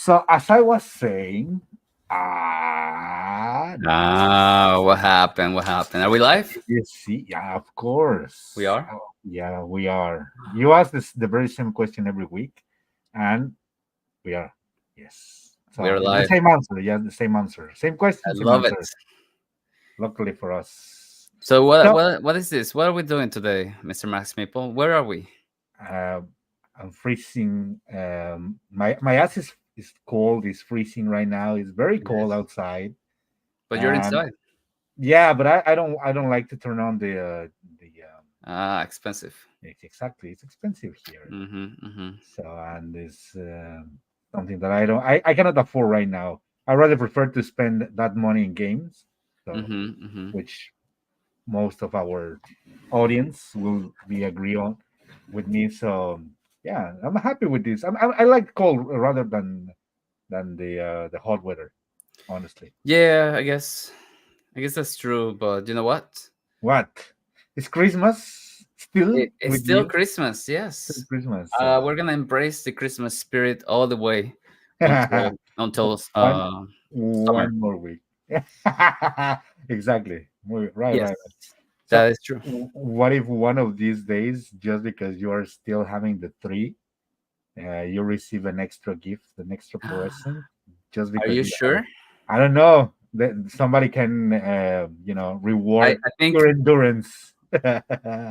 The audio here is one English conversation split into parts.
So as I was saying, let's What happened? What happened? Are we live? see. Yeah, of course. We are. Oh, yeah, we are. You ask this the very same question every week, and we are. Yes. We So are the live. same answer. Yeah, the same answer. Same I question, same love it. answer. Luckily for us. So what So what what is this? What are we doing today, Mr. Max Maple? Where are we? uh, I'm freezing. My ass is cold. It's freezing right now. It's very cold Yes. outside, But you're and inside. yeah, but I don't like to turn on the Ah, expensive. exactly. It's expensive here. Mm-hmm. Mm-hmm. So and it's something that I cannot afford right now. I rather prefer to spend that money in games. So Mm-hmm. Mm-hmm. which most of our audience will be agree on with me. So yeah, I'm happy with this. I like cold rather than the hot weather. Honestly, Yeah, I guess that's true. But you know what? what is Christmas still It's with still you? Christmas. Still Yes. Christmas. So We're gonna embrace the Christmas spirit all the way until one summer. one more week. Exactly. Right, Yes, right, right. So, that is true. what if one of these days, just because you are still having the three, you receive an extra gift, an extra present, just Are because you you have it? sure? I don't know. That somebody can, I, reward I think your endurance.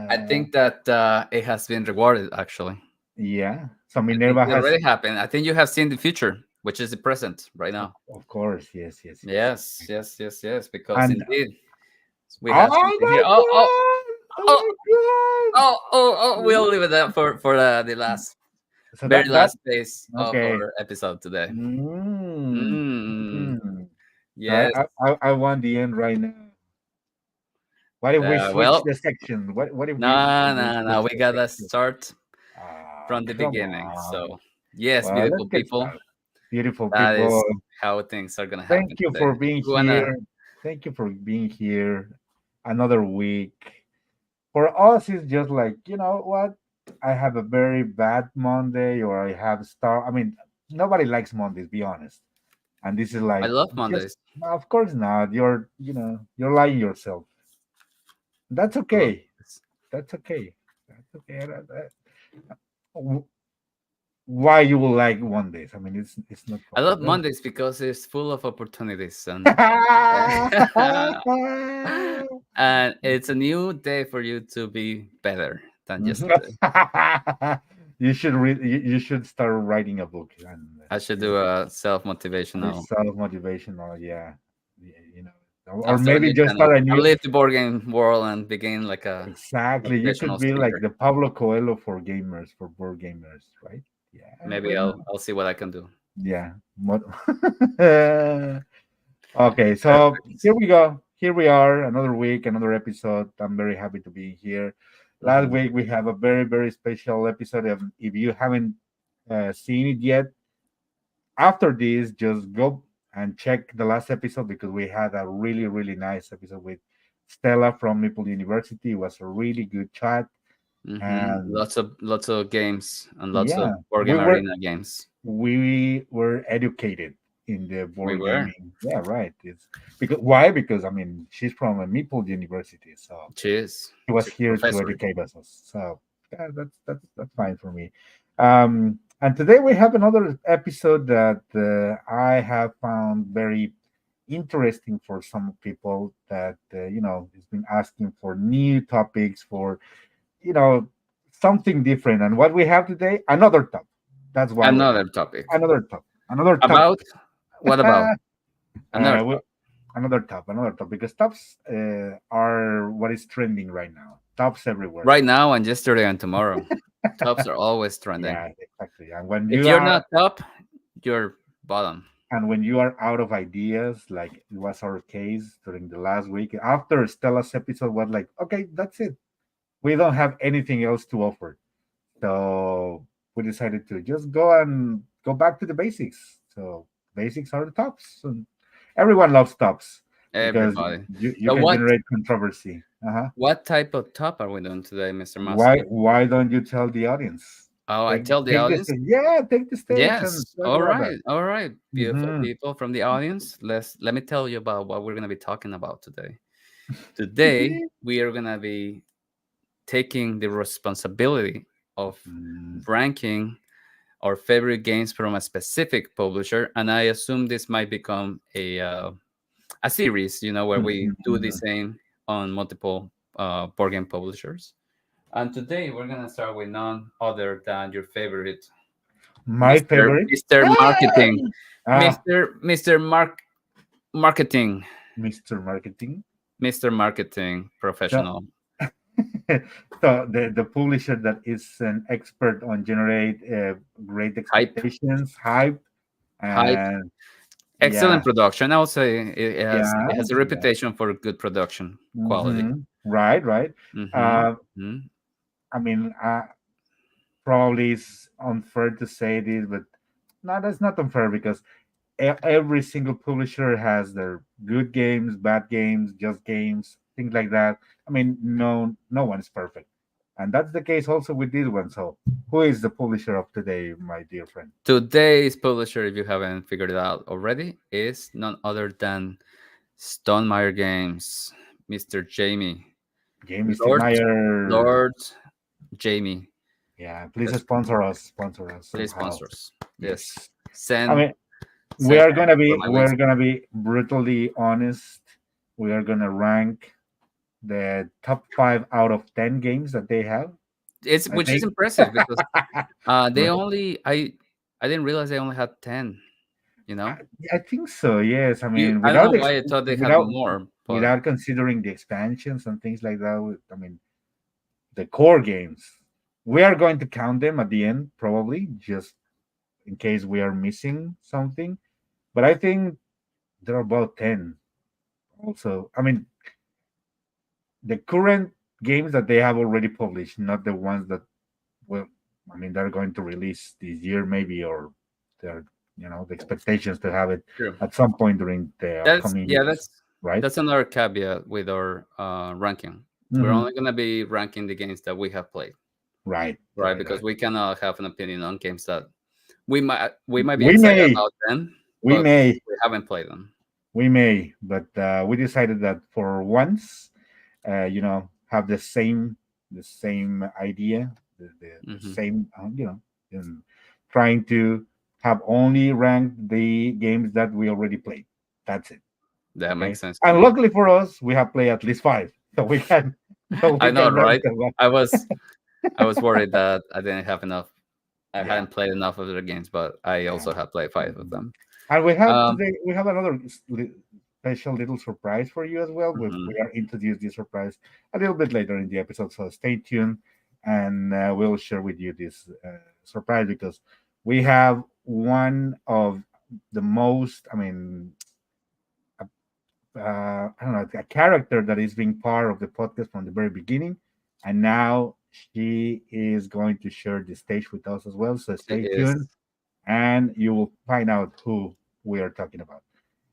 I think that it has been rewarded actually. Yeah. So I think Minerva it has, already happened. I think you have seen the future, which is the present right of, now. of course, yes, yes, yes. Yes, yes, yes, yes. Because And indeed we have oh something my here. Oh, oh, god! oh, Oh my We'll leave god! it that for the last, So very that last phase of okay. our episode today. Mm, Mm, mm. So yes. I want the end right now. What if we switch Well, the section? What if no, we no, no. switch We the gotta section? start Ah, from the come beginning. on. So, yes, Well, let's beautiful get people. started. Beautiful That is people. how things are gonna Thank happen you today. for being We wanna. here. Thank you for being here. Another week. For us, it's just like, you know what? I have a very bad Monday, or I have star. I mean, nobody likes Mondays, be honest. And this is I like, love just, Mondays. no, of course not. You're lying yourself. That's I love okay. Mondays. That's okay. That's okay. W- Why you will like one days? I mean, it's not I love problem. Mondays because it's full of opportunities and and it's a new day for you to be better than yesterday. You should start writing a book and I should do a self motivational. self motivational. Yeah, or I'll start a maybe new just channel. start a I'll new. leave the board game world and begin like a Exactly, you could motivational be like speaker. the Pablo Coelho for gamers, for board gamers, right? Yeah, Maybe why not? I'll see what I can do. Yeah. Okay, so Perfect. here we go. Here we are, another week, another episode. I'm very happy to be here. Last Mhm. week we have a very, very special episode. If you haven't seen it yet, after this, just go and check the last episode because we had a really, really nice episode with Stella from Maple University. It was a really good chat. And Lots of games and lots of yeah, board we game were arena games. we were educated in the We board were. gaming. Yeah, right. It's because why? Because I mean, she's from a Maple University, so Cheers. he was She's a here to professor. educate us. So yeah, that's fine for me. And today we have another episode that I have found very interesting for some people that has been asking for new topics for you know something different. And what we have today, another top. That's why we're Another here. topic. Another top. About what about another We, top? another top, because tops are what is trending right now. Tops everywhere. Right now and yesterday and tomorrow. Tops are always trending. Yeah, exactly. And when If you you're are not top, you're bottom. out of ideas, like it was our case during the last week, after Stella's episode was like, okay, that's it. We don't have anything else to offer. So we decided to just go back to the basics. So basics are the tops. And everyone loves tops because Everybody. you So can what generate controversy. Uh-huh. what type of top are we doing today, Mr. Mouse? Why don't you tell the audience? Oh, I Take tell the take this. audience. Yeah, take the stage and Yes. talk All about that. right. All right. Beautiful Hmm people from the audience. Let me tell you about what we're gonna be talking about today. Today we are gonna be taking the responsibility of Mm, ranking our favorite games from a specific publisher, and I assume this might become a series, where we do the mhm. same on multiple board game publishers. And today we're gonna start with none other than your favorite, My Mister favorite. Mister Marketing, Hey! Ah, Mister Marketing, Mr. Marketing. Mister Marketing So, professional. so the publisher that is an expert on generate great Hype, expectations, hype, hype, and yeah, excellent production. I would say it has a yeah. reputation for good production quality. Right, right. Mm-hmm. Uh, Mm-hmm. I mean, probably it's unfair to say this, but no, that's not unfair because every single publisher has their good games, bad games, just games, things like that. I mean, no one is perfect, and that's the case also with this one. So, who is the publisher of today, my dear friend? Today's publisher, if you haven't figured it out already, is none other than Stonemaier Games, Mr. Jamie, Jamie Lord Stonemaier. Lord Jamie. Yeah, please Just sponsor us please somehow. sponsor us. Yes, Yes, I send mean, send money for my wings. we're gonna be brutally honest. We are gonna rank the top 5 out of 10 games that they have. It's I which is think. impressive because they Right. only I didn't realize they only had 10. You know, I think so. Yes. I you mean, I don't know why I thought they had without more, but without considering the expansions and things like that. I mean, the core games. We are going to count them at the end, probably, just in case we are missing something. But I think there are about 10. Also, I mean, the current games that they have already published, not the ones that, well, I mean, they're going to release this year, maybe, or they're, the expectations to have it true. at some point during the That's upcoming yeah, years, right? that's another caveat with our ranking. We're Hmm only gonna be ranking the games that we have played, Right, right? right, Because right. we cannot have an opinion on games that we might be We excited may, about them, we but may, we haven't played them. we may, but we decided that for once, have the same idea, the Hmm. same, in trying to have only ranked the games that we already played. That's it. That Okay. makes sense to And me. luckily for us, we have played at least five, so we can, so I we know, can rank right? them up. I was I was worried that I didn't have enough. I Yeah. hadn't played enough of their games, but I Yeah. also have played 5 of Mhm. them. And we have Um, today, we have another special little surprise for you as well. We mhm. are introduce this surprise a little bit later in the episode, so stay tuned, and we'll share with you this surprise because we have one of the most, I mean, I don't know, a character that is being part of the podcast from the very beginning, and now she is going to share the stage with us as well. So She stay is. tuned, and you will find out who we are talking about.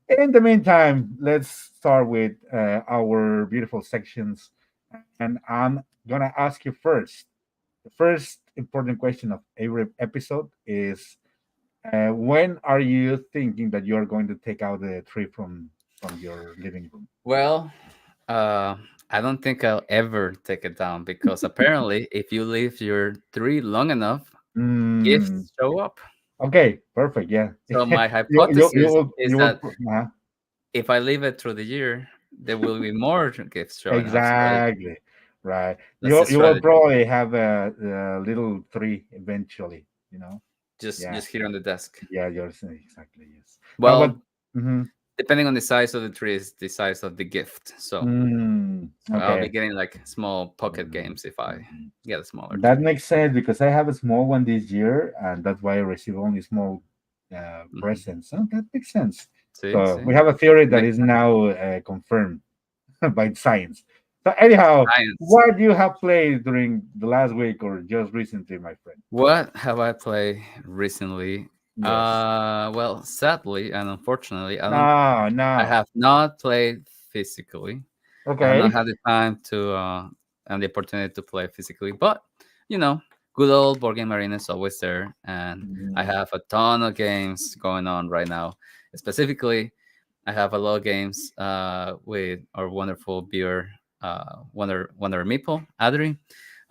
In the meantime, let's start with our beautiful sections, and I'm gonna ask you first. The first important question of every episode is, when are you thinking that you are going to take out the tree from your living room? Well, uh, I don't think I'll ever take it down because apparently, if you leave your tree long enough, Mm, gifts show up. okay, perfect. Yeah, So my you hypothesis will is that uh if I leave it through the year, there will be more gifts showing up. So exactly right. that's the You will strategy. probably have a little tree eventually. Just Yeah, just here on the desk. yeah, you're saying exactly yes. Now, but Well, mhm. depending on the size of the tree is the size of the gift. So I'll be Okay. getting like small pocket Mhm, games if I mhm. get a smaller That tree. makes sense because I have a small one this year, and that's why I receive only small Hmm. presents. So that makes sense. See, So see, we have a theory that makes is sense. now confirmed by science. So anyhow, Science. what you have played during the last week or just recently, my friend? What have I played recently? Yes. Well, sadly and unfortunately, No, I no. have not played physically. I have not Okay. had the time to and the opportunity to play physically, but you know, good old board game arena is always there, and I Mhm. have a ton of games going on right now. Specifically, I have a lot of games with our wonderful viewer, Wonder Meeple, Adri.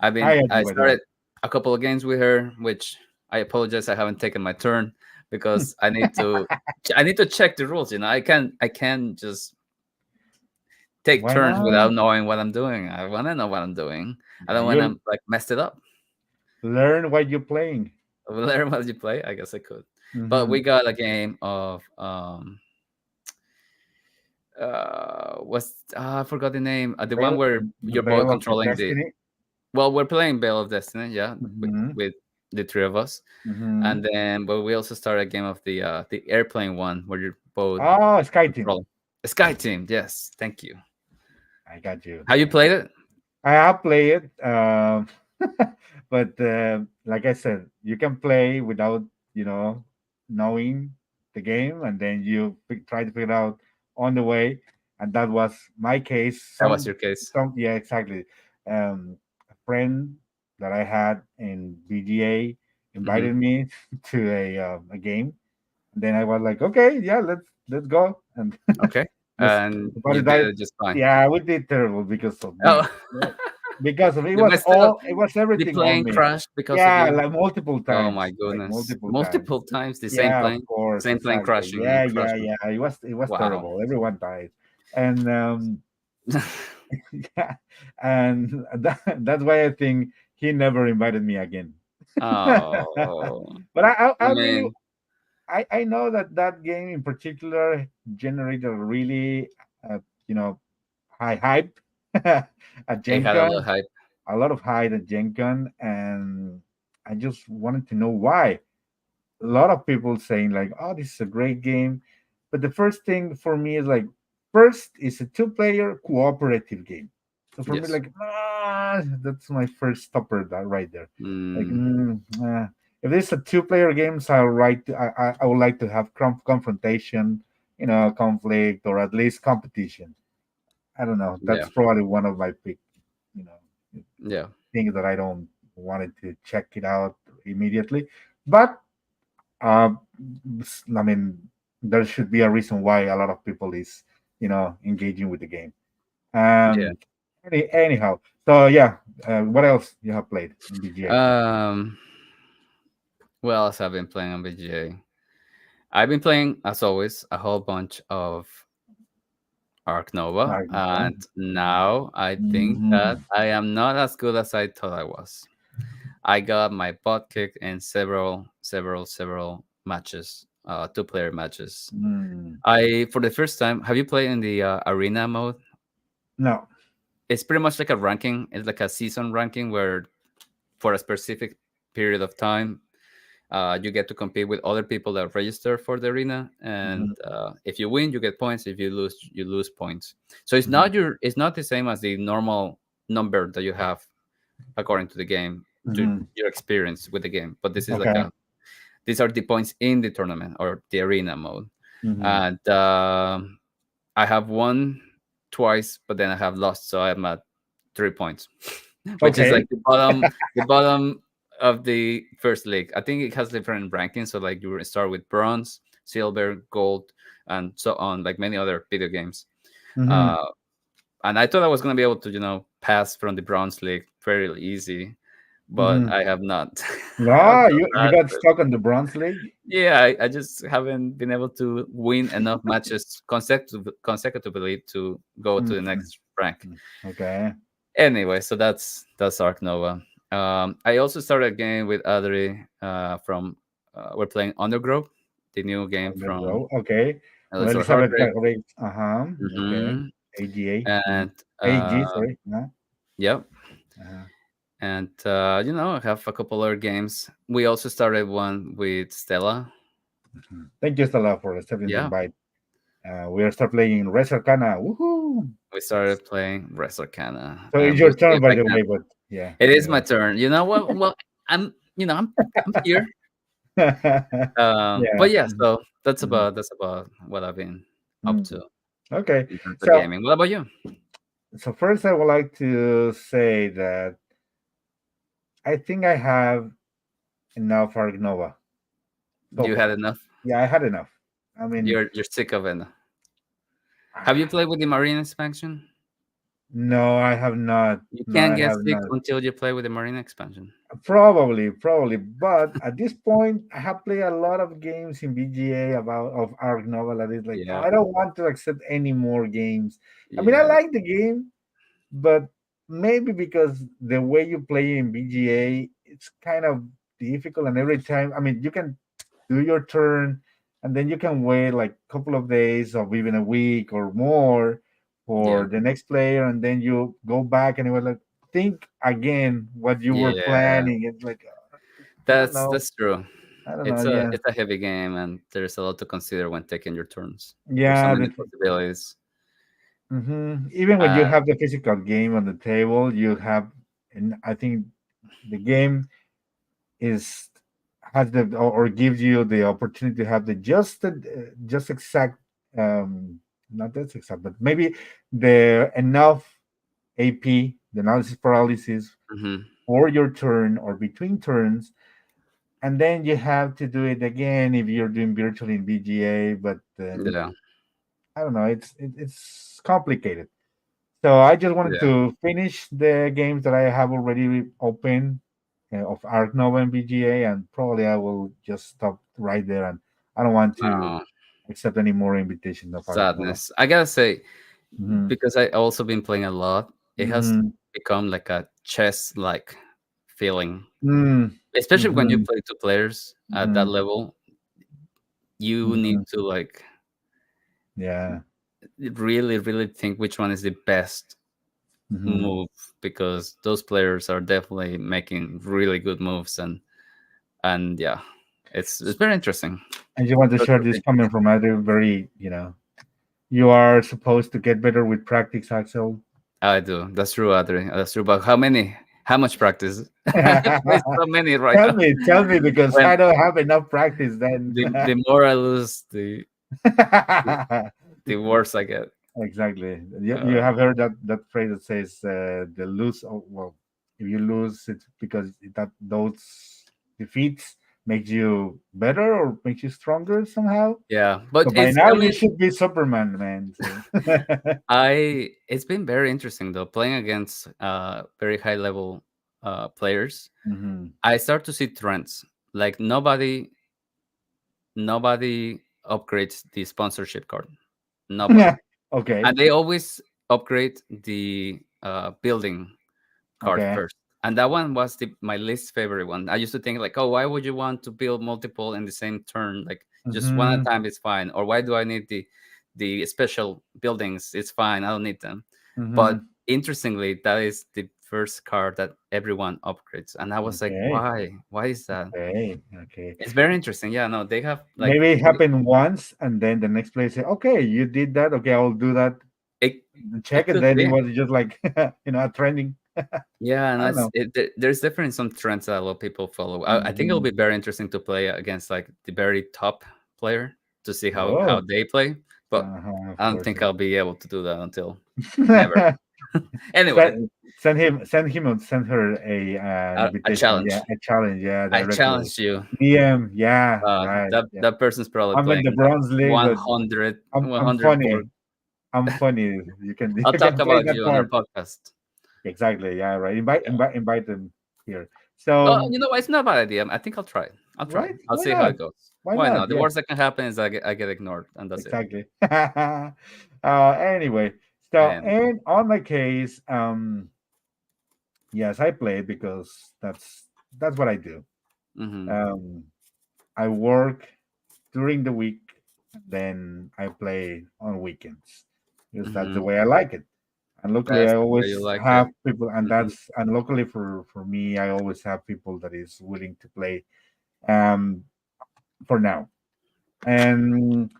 Hi, I Adi, by the way. started a couple of games with her, which I apologize I haven't taken my turn because I need to check the rules. I can't just take Why turns not? without knowing what I'm doing. I want to know what I'm doing. I Yeah, don't want you to like messed it up. learn what you're playing. Learn what you play. I guess I could, but Hmm. we got a game of what's I forgot the name. The one Veil, where the you're both Veil of controlling the. Destiny. Well, we're playing Veil of Destiny, yeah, Hmm. with the three of us, Hmm. and then but we also started a game of the airplane one where you're both Oh, Sky Team. controlling. Sky Team, yes, thank you. I got you. Have you Yeah. played it? I have played it, but like I said, you can play without you know knowing the game, and then you try to figure it out on the way, and that was my case. That was your case. Yeah, exactly. A friend that I had in BGA Hmm. invited me to a game, and then I was like, okay, yeah, let's go, and Okay, just and about you it did died. it just fine. Yeah, we did terrible because of me. Oh, Yeah, because of it you was messed it up. it was The everything on plane me. crashed because of Yeah, you. like multiple Oh my times, like goodness, multiple times. multiple times the Yeah, of course, same plane exactly. crashing Yeah, and yeah, crashing. yeah. It was Wow. terrible. Everyone died, and yeah, and that's why I think he never invited me again. Oh, But I I really mean, I know that that game in particular generated a really you know high hype at it Gen had a lot of Con, hype. a lot of hype at Gen Con, and I just wanted to know why. A lot of people saying like, "Oh, this is a great game," but the first thing for me is like, first is a two-player cooperative game. So for me, Yes. like, that's my first stopper that right there. Like, Mm, if it's a two-player game, so I would like to have confrontation, conflict or at least competition. I don't know. yeah. That's probably one of my big, you know, Yeah. things that I don't wanted to check it out immediately. But uh, I mean, there should be a reason why a lot of people is engaging with the game. Yeah. Um, anyhow, so yeah, what else you have played in BGA? Um. What else have been playing on BGA? I've been playing, as always, a whole bunch of Ark Nova, I know. and now I think that Mhm. I am not as good as I thought I was. I got my butt kicked in several matches, two-player matches. Mm. I for the first time. Have you played in the arena mode? No. It's pretty much like a ranking. It's like a season ranking where for a specific period of time, you get to compete with other people that register for the arena, and Mhm, if you win, you get points. If you lose points. So mhm, it's not the same as the normal number that you have according to the game, to mhm. your experience with the game. But this is like Okay. a these are the points in the tournament or the arena mode, Mhm. and I have won twice, but then I have lost, so I'm at 3 points, which is Okay. like the bottom of the first league. I think it has different rankings, so like you start with bronze, silver, gold, and so on, like many other video games. Mhm, Uh, and I thought I was gonna be able to, pass from the bronze league fairly easy, but mhm. I have not. I've Ah, done you that. got stuck on the Bronze League? Yeah, I just haven't been able to win enough matches consecutively to go to the Mhm. next rank. Mm. Okay. Anyway, so that's Ark Nova. I also started a game with Adri from we're playing Undergrove, the new game from Undergrow. Okay. Well, Elizabeth Elizabeth Hargrave. Hargrave. Uh-huh. Okay. Hmm. AGA. And AG, sorry. Uh-huh. yeah, Uh-huh. and I have a couple other games. We also started one with Stella. Mhm. Thank you, Stella, for accepting the Yeah, invite. We are start playing Res Arcana. Woohoo! we Yes. started playing Resarcana, So it's and your we'll see turn, if by I the can. way, but yeah. It is my Anyway. turn. You know what? Well, I'm here. Yeah. But yeah, Mhm, so mhm, that's about what I've been up mhm. to Okay. in terms of So gaming. What about you? so first I would like to say that I think I have enough Arc Nova so You had far. enough. Yeah, I had enough. I mean, You're sick of it. Have you played with the Marine expansion? no, I have not. You No, can't I get have sick not. until you play with the Marine expansion. Probably. But at this point, I have played a lot of games in BGA about of Arc Nova. That is like, Yeah, I don't want to accept any more games. I mean, I yeah, like the game, but maybe because the way you play in BGA, it's kind of difficult. And every time, I mean, you can do your turn, and then you can wait like a couple of days or even a week or more yeah, for the next player, and then you go back and you will like think again what you were yeah. planning. It's like I don't know, That's true. I don't know. Yeah, It's a heavy game, and there's a lot to consider when taking your turns. There's so yeah. many possibilities. Even when you Uh, have the physical game on the table, you have, and I think the game is has the or gives you the opportunity to have the just exact not that's exact but maybe the enough AP, the analysis paralysis, mhm, for your turn or between turns, and then you have to do it again if you're doing virtually in BGA. But yeah, I don't know, it's complicated. So I just wanted yeah. to finish the games that I have already open of Arc Nova and BGA, and probably I will just stop right there. And I don't want to Oh, accept any more invitations of Arc Nova. sadness. I gotta say, Hmm. because I also been playing a lot, it has Hmm. become like a chess-like feeling. Hmm. Especially when you Hmm. play two players at that Hmm. level, you need Hmm. to like Yeah. really, really think which one is the best Hmm. move, because those players are definitely making really good moves, and yeah, it's very interesting. I just want to Lots share of this things. comment from other very, you are supposed to get better with practice, Axel. I do. That's true, Adri. That's true. But how many? How much practice? There's so many right now. Tell me, because When I don't have enough practice then. the more I lose, the worse I get. Exactly. You Uh, have heard that phrase that says the lose. Oh, well, if you lose, it's because that those defeats makes you better or makes you stronger somehow. yeah, So but by it's. now I you mean, should be Superman, man. So. I. It's been very interesting though, playing against very high level players. Hmm. I start to see trends. Like nobody upgrades the sponsorship card. Nobody. Okay. And they always upgrade the building card Okay. first. And that one was my least favorite one. I used to think like, oh, why would you want to build multiple in the same turn? Like just one at Hmm. a time is fine. Or why do I need the special buildings? It's fine. I don't need them. But Hmm. interestingly, that is the first card that everyone upgrades. And I was like, Okay. why? Why is that? Okay. It's very interesting. Yeah, no, they have like Maybe it happened once, and then the next player say, "Okay, you did that. Okay, I'll do that." it Check it it. could Then it be. was just like a trending. Yeah, and I don't know. there's definitely some trends that a lot of people follow. I think it'll Hmm. be very interesting to play against like the very top player to see how Oh, they play. But of I don't course. think I'll be able to do that until never. Anyway, Send her a an a invitation. Yeah, challenge. a challenge. Yeah, I directly. challenge you. DM. Yeah, right. Yeah, That person's probably I'm in playing the like bronze league, but 100, I'm 104. funny. I'm funny. You can I'll you talk can play about that you on our part. podcast. Exactly. Yeah. Right. Yeah. Invite them here. Oh, So you know what? It's not a bad idea. I think I'll try it. I'll try it. right. I'll Why see how not? it goes. Why Why not? not? The Yeah. worst that can happen is I get ignored, and that's it. Exactly. Anyway, so And and on my case, yes, I play because that's what I do. mhm, Um, I work during the week, then I play on weekends because that's the mhm. way I like it. And luckily, That's I the way you always like it. have people, and Mhm, luckily for me, I always have people that is willing to play. Um, for now, and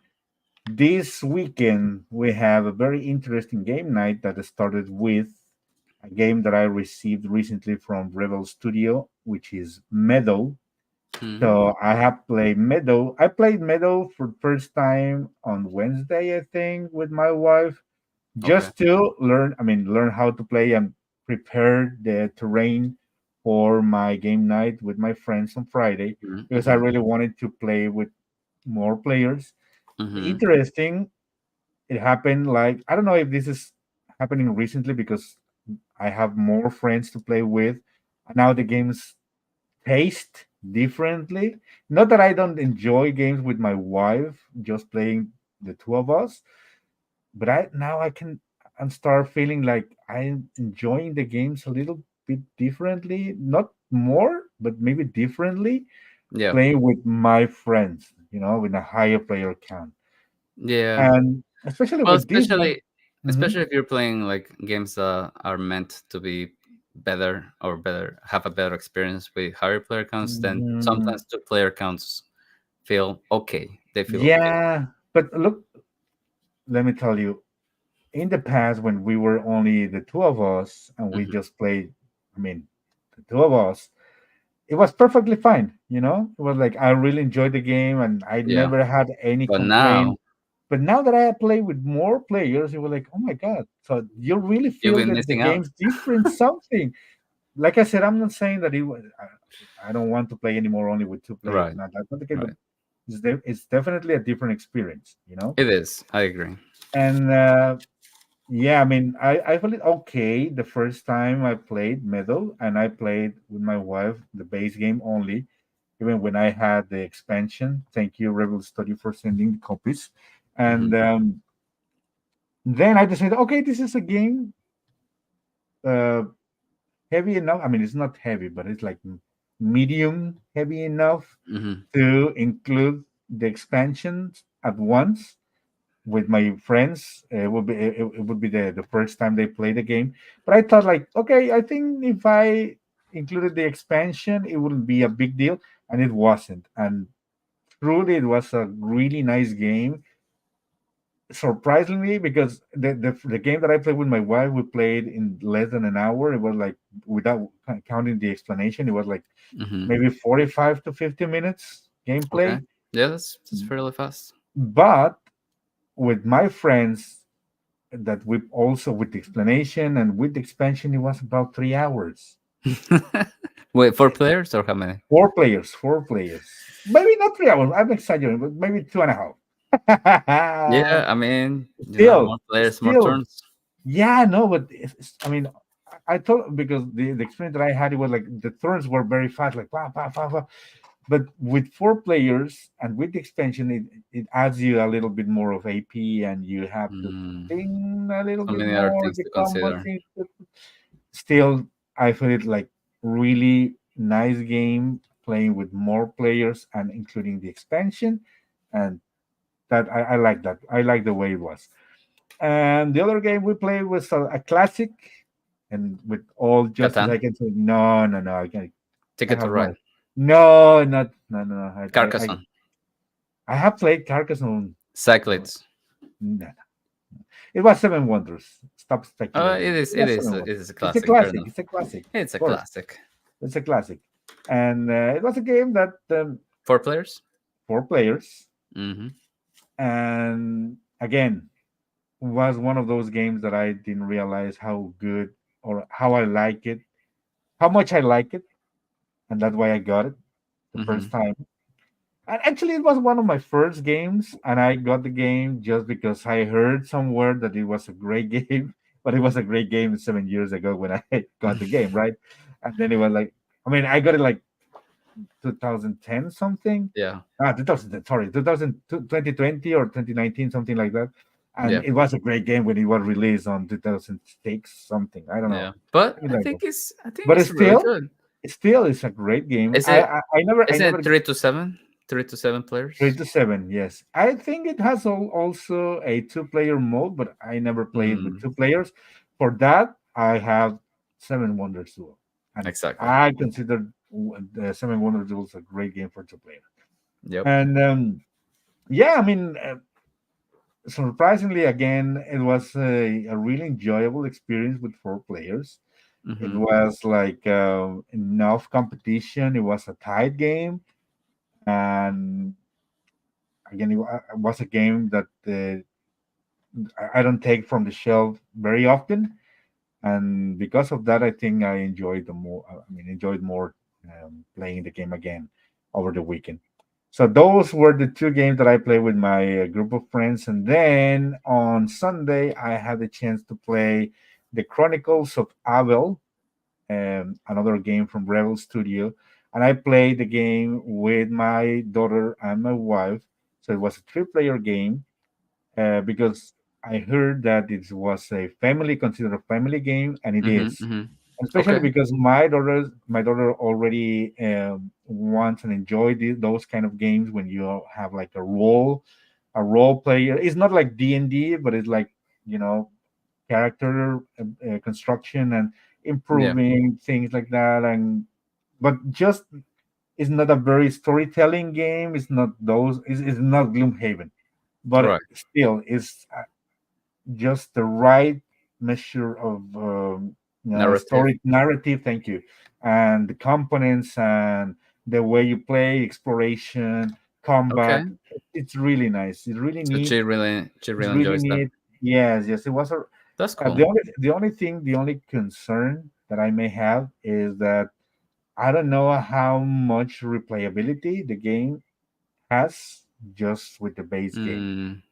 this weekend, we have a very interesting game night that started with a game that I received recently from Rebel Studio, which is Meadow. mhm. So I have played Meadow. I played Meadow for the first time on Wednesday, I think, with my wife, Okay. just to learn. I mean, learn how to play and prepare the terrain for my game night with my friends on Friday because I Mm-hmm. really wanted to play with more players. Mm-hmm. Interesting, it happened like I don't know if this is happening recently because I have more friends to play with. Now the games taste differently. Not that I don't enjoy games with my wife, just playing the two of us, but I now I can and start feeling like I'm enjoying the games a little bit differently, not more, but maybe differently, Yeah. playing with my friends, with a higher player count. Yeah. And especially Well, with this one. Mhm. especially if you're playing like games that are meant to be better or better have a better experience with higher player counts, then Mhm. sometimes two player counts feel okay. They feel okay. Yeah, but look, let me tell you, in the past when we were only the two of us and we Hmm. just played, I mean, the two of us, it was perfectly fine. It was like I really enjoyed the game and I Yeah. never had any But now complaint. But now that I play with more players, it was like, oh my god! So you really you've feel been that the missing out. game's different something. Like I said, I'm not saying that I don't want to play anymore only with two players. Right. Not that's not the case, but Right. it's definitely a different experience. It is. I agree. And yeah, I mean, I felt it okay the first time I played Medal, and I played with my wife the base game only, even when I had the expansion. Thank you, Rebel Studio, for sending the copies. Hmm. And then I decided, okay, this is a game uh, heavy enough. I mean, it's not heavy, but it's like medium heavy enough Hmm. to include the expansions at once with my friends. It would be the first time they play the game. But I thought like, okay, I think if I included the expansion, it wouldn't be a big deal, and it wasn't. And truly, it was a really nice game. Surprisingly, because the game that I played with my wife, we played in less than an hour. It was like without counting the explanation, it was like Hmm. maybe 45 to 50 minutes Okay. gameplay. Yeah, that's fairly fast. But with my friends, that we also with the explanation and with the expansion it was about 3 hours. Wait, four players or how many? Four players, maybe not 3 hours, I'm exaggerating, but maybe two and a half. Yeah, I mean, still more players, more still turns. yeah, no, but I mean, I thought because the experience that I had, it was like the turns were very fast, like wow, wow, wow, wow. But with four players and with the expansion, it adds you a little bit more of AP, and you have to Mm, think a little so bit many other more things the to combos. consider. Still, I feel it like really nice game playing with more players and including the expansion, and that I like that. I like the way it was. And the other game we played was a classic, and with all justice, I Catan, can say no, no, no. I Ticket to have Ride, no, not no, no. No. Carcassonne, I have played Carcassonne. uh, Cyclids. No, it was Seven Wonders. Stop It speculating. is, It it was is, Seven it Wonders. is a It's a classic. Fair classic. enough. It's a classic. It's Of a course, classic. it's a classic. And it was a game that Four players. four players, Mm-hmm. and again was one of those games that I didn't realize how good or how I like it, how much I like it, and that's why I got it the Mm-hmm. first time. And actually, it was one of my first games, and I got the game just because I heard somewhere that it was a great game. But it was a great game 7 years ago when I got the game, right? And then it was like, I mean, I got it like 2010 something. Yeah. 2000, sorry, 2000, 2020 or 2019, something like that. And Yeah. it was a great game when it was released on 2006, something. I don't know. Yeah. But Something like that. I think But it's really good. it still is a great game. Is it I is never it 3 to 7? 3 to 7 Three players? to seven, yes. I think it has also a two-player mode, but I never played with Mm, two players. For that, I have Seven Wonders Duel, and exactly. I consider the Seven Wonders Duel a great game for two players. Yep. And yeah, I mean, surprisingly, again, it was a really enjoyable experience with four players. It Mm-hmm. was like enough competition. It was a tight game, and again, it was a game that I don't take from the shelf very often. and because of that, I think I enjoyed the more. I mean, enjoyed more playing the game again over the weekend. So those were the two games that I played with my group of friends, and then on Sunday I had the chance to play the Chronicles of Abel, another game from Rebel Studio, and I played the game with my daughter and my wife. So it was a three-player game because I heard that it was a family considered a family game, and it Mm-hmm, is, mm-hmm. especially Okay. because my daughter already wants and enjoy those kind of games when you have like a role player. It's not like D&D, but it's like you know character construction and Yeah. improving things like that, and but just it's not a very storytelling game. It's not those. It's not Gloomhaven, but Right. still, it's just the right measure of Narrative. story narrative. Thank you, and the components and the way you play, exploration, combat. Okay. It's really nice. It's really So neat. she It's really really enjoys that. neat. Yes, yes. It was a That's the cool. only concern that I may have is that I don't know how much replayability the game has just with the base game. Mm,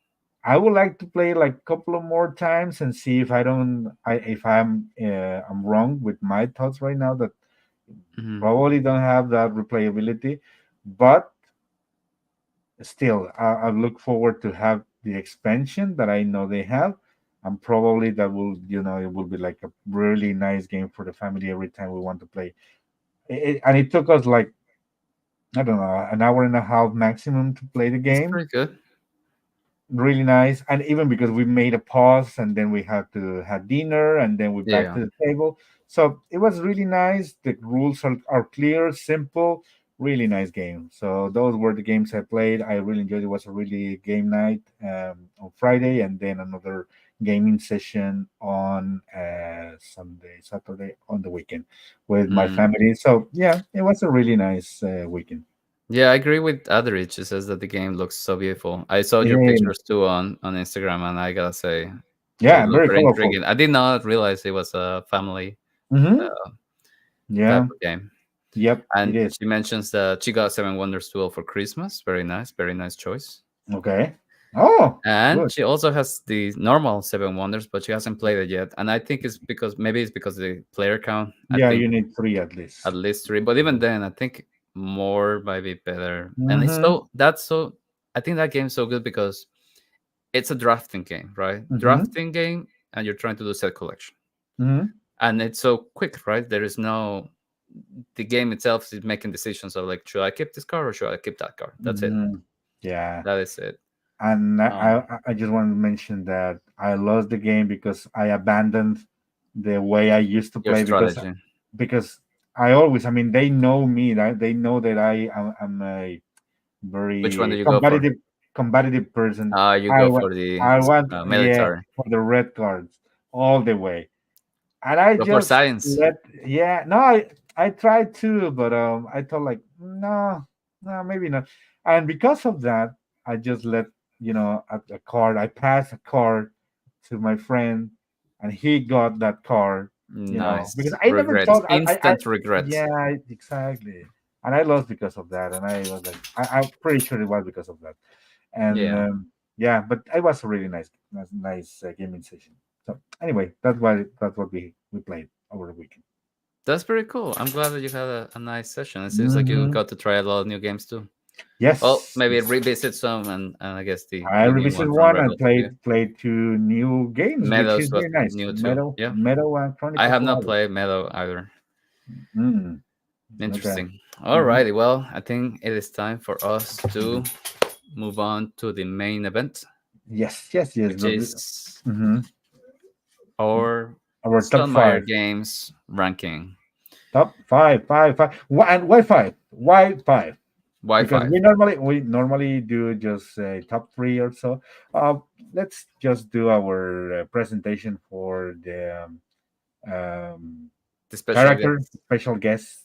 I would like to play like a couple of more times and see if I don't, if I'm wrong with my thoughts right now that mhm. probably don't have that replayability, but still, I look forward to have the expansion that I know they have, and probably that will, it will be like a really nice game for the family every time we want to play. And it took us like I don't know an hour and a half maximum to play the That's game. pretty good. Really nice, and even because we made a pause and then we had to have dinner and then we back Yeah. to the table, so it was really nice. The rules are clear, simple, really nice game. So those were the games I played. I really enjoyed. It was a really game night on Friday, and then another gaming session on Sunday, Saturday, on the weekend with my Mm. family. So yeah, it was a really nice weekend. Yeah, I agree with Adrich. It says that the game looks so beautiful. I saw your Yeah, pictures too on Instagram, and I gotta say, they yeah, look very very colorful. intriguing. I did not realize it was a family Hmm. uh, type Yeah. of game. Yep, it And is. she mentions that she got Seven Wonders Duel for Christmas. Very nice choice. Okay. Oh, And good. she also has the normal Seven Wonders, but she hasn't played it yet. And I think it's because maybe it's because of the player count. I Yeah, think you need three at at least. least three, but even then, I think more might be better. And it's Mm-hmm. so that's so. I think that game's so good because it's a drafting game, right? Mm-hmm. Drafting game, and you're trying to do set collection, Mm-hmm. and it's so quick, right? There is no the game itself is making decisions of like, should I keep this card or should I keep that card? That's it. Mm-hmm. Yeah. That is it. And I, Um, I I just want to mention that I lost the game because I abandoned the way I used to your play strategy. because I always, I mean, they know me, that they know that I'm a Which one do very you go for? combative person. You I go want for the I want yeah military. for the red cards all the way. And I Go for just science. let yeah no I tried to, but I thought like no maybe not, and because of that I just let a card. I passed a card to my friend, and he got that card, because Nice I never regrets. thought I Instant regrets. yeah, exactly, and I lost because of that, and I was like I'm pretty sure it was because of that, and Yeah, yeah, but it was a really nice gaming session. So anyway, that's what we played over the weekend. that's pretty cool. I'm glad that you had a nice session. It seems like you Hmm. got to try a lot of new games too. Well, Yes, maybe yes. revisit some, and I guess I the new one revisited from one and Rebel Studio. played two new games, which is Meadows was very nice. new too. Meadow, Yeah, Meadow, and I Chronicles have of not Water. played Meadow either. Mm, okay. Interesting. Hmm. Alrighty, well, I think it is time for us to move on to the main event, Yes, yes, yes. which is Hmm. our Our top Stonemaier five, games ranking. top five, five, five. And why five? Why five? Because Y5. we normally do just top three or so. Uh, let's just do our presentation for the um, The special character guest. special guest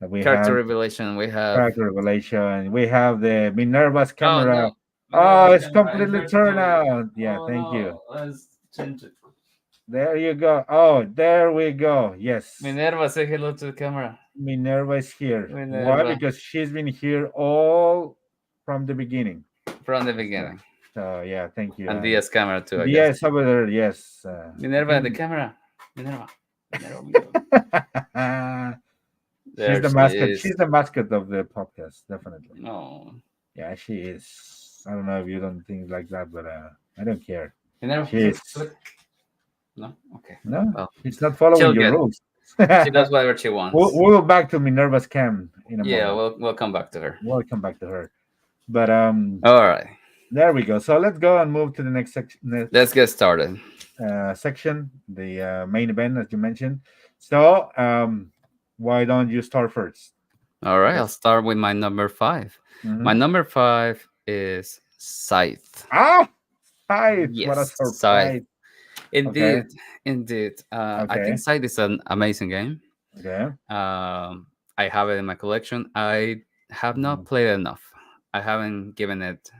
that we Character have. revelation, we have. Character revelation. We have the Minerva's Oh camera. no, Oh, Minerva's it's camera. I completely tried to turned do it. out. Yeah, Oh thank you. no, let's change it. There you go. Oh, there we go. Yes. Minerva, say hello to the camera. Minerva is here. Why? Minerva, Because she's been here all from the beginning. from the So, beginning. so yeah, thank you. And And Dia's camera too, I guess. yes, over there. Yes. I Minerva, think the camera. Minerva. Minerva, Minerva. she's There the she mascot. is. She's the mascot of the podcast, definitely. No. Yeah, she is. I don't know if you don't think like that, but I don't care. Minerva, She say, is. no? Okay. No, Well, she's not following she'll your get. rules. She does whatever she wants. We'll go back to Minerva's cam in a Yeah, moment. we'll come back to her. We'll come back to her. But All right. there we go. So let's go and move to the Let's get started. section, the main event, as you mentioned. So why don't you start first? All right. I'll Let's. start with my number five. My Mhm. number five is Scythe. Ah, Scythe! What a Yes, Scythe. surprise! Okay, Indeed, indeed. I think okay, Scythe is an amazing game. okay. I have it in my collection. I have not Mhm, played enough. I haven't given it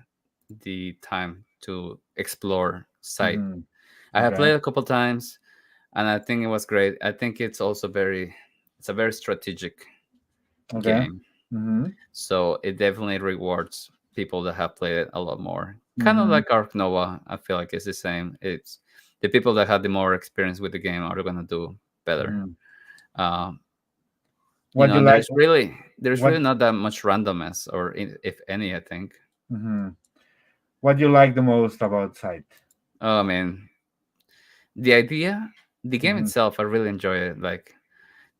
the time to explore Scythe. mhm. I have Okay, played a couple times, and I think it was great. I think it's also it's a very strategic okay. game. Mhm, So it definitely rewards people that have played it a lot more. Kind of mhm, like Ark Nova, I feel like it's the same. It's the people that had the more experience with the game are gonna do better. mhm. Um, What you like? there's What? really not that much randomness, or if any, I think. Mhm. What you like the most about Scythe? Oh man, the idea, the game Mhm, itself, I really enjoy it. Like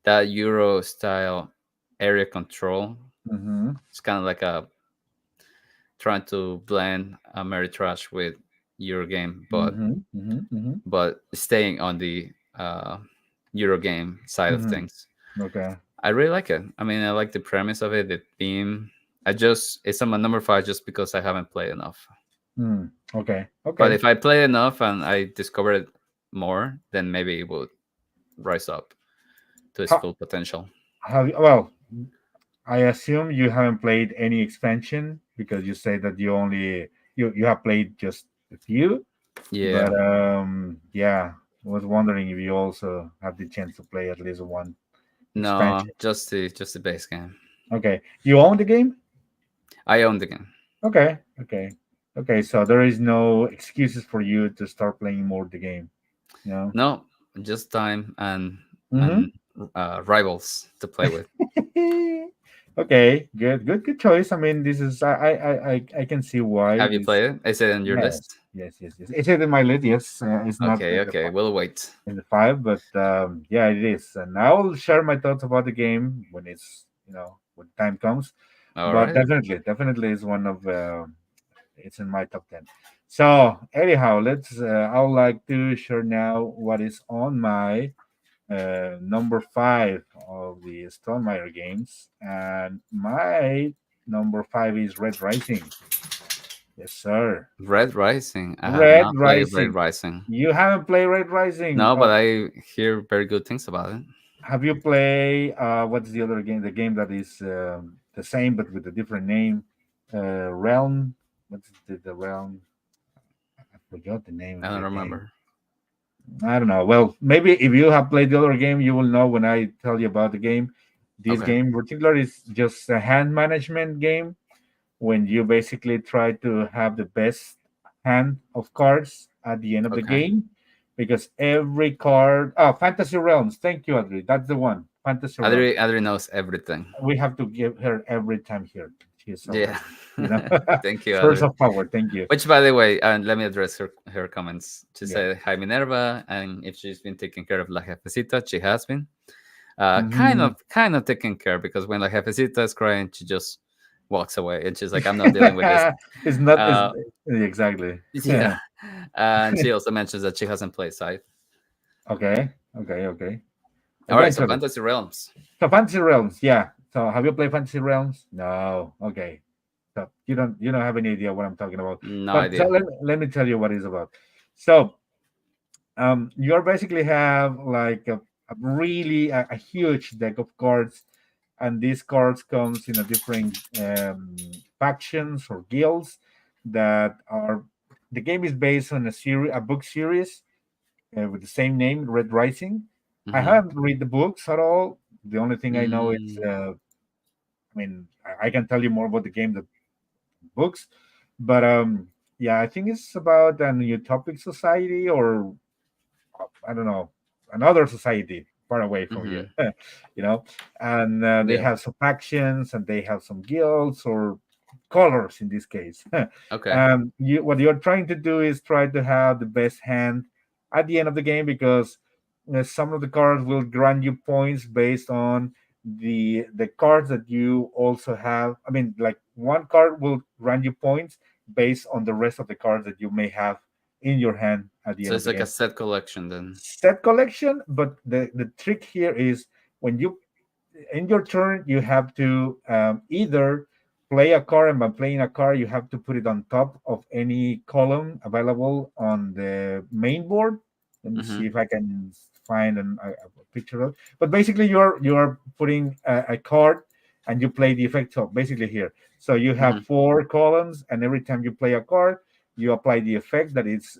that Euro style area control. mhm, It's kind of like a trying to blend Ameritrash with Euro game, mhm, mhm, mhm, but staying on the Euro game side of mhm. things. Okay. I really like it. I mean, I like the premise of it, the theme. It's on my number five just because I haven't played enough. Mm. Okay. But Okay. if I play enough and I discover it more, then maybe it will rise up to its How, full potential. well, I assume you haven't played any expansion because you say that you have played just a few. But Yeah. yeah, I was wondering if you also had the chance to play at least one No, expansion. just the base game. Okay. You own the game? I own the game. Okay. Okay. Okay. So there is no excuses for you to start playing more the game. You know? No, just time Mm-hmm. and rivals to play with. Okay, good choice. I mean, this is I can see why Have you this. played it? Is it on your Yes, list? yes. It's in my list. Yes, it's not Okay, okay. We'll wait. in the five, but yeah, it is. And I will share my thoughts about the game when it's when time comes. All But right. definitely is one of it's in my top 10. So anyhow, let's. I would like to share now what is on my number five of the Stonemaier games, and my number five is Red Rising. Yes, sir. Red Rising. I have Red not played Red Rising. Rising. You haven't played Red Rising. No, but I hear very good things about it. Have you played what's the other game? The game that is the same but with a different name. Realm. What's the Realm? I forgot the name I of don't the game. remember. I don't know. Well, maybe if you have played the other game, you will know when I tell you about the game. This Okay. game in particular is just a hand management game when you basically try to have the best hand of cards at the end of the Okay. game because every card Fantasy Realms, thank you, Adri, that's the one. Fantasy Realms, Adri knows everything. we have to give her every time here. She's Yeah. our Thank you, source Adri. of power. Thank you. Which, by the way, let me address her comments. She Yeah. said, "Hi, Minerva," and if she's been taking care of La Jefecita, she has been. Mhm. Kind of taking care because when La Jefecita is crying, she just walks away and she's like, "I'm not dealing with this." It's not it's, Uh, exactly. yeah, and she also mentions that she hasn't played Scythe. Okay. All right, so Eventually. Fantasy Realms. So Fantasy Realms, yeah. So have you played Fantasy Realms? No. Okay. So you don't have any idea what I'm talking about. No But so idea. let me tell you what it's about. So you basically have like a really a huge deck of cards, and these cards comes in a different factions or guilds that are. The game is based on a book series. with the same name, Red Rising. I Mm-hmm. haven't read the books at all. The only thing I know is, Mm, I mean, I can tell you more about the game than books, but yeah, I think it's about an utopic society, or I don't know, another society far away from you, mm-hmm. you know, and they Yeah. have some factions and they have some guilds or colors in this case. Okay. What you're trying to do is try to have the best hand at the end of the game, because some of the cards will grant you points based on the cards that you also have. I mean, like one card will grant you points based on the rest of the cards that you may have in your hand at the So end of it's the like a game. set collection then. Set collection, but the trick here is when you in your turn you have to either play a card, and by playing a card you have to put it on top of any column available on the main board. Let me Mm-hmm. see if I can find a picture of it. But basically you're putting a card and you play the effect. So basically here, so you have Mm-hmm. four columns, and every time you play a card you apply the effect that is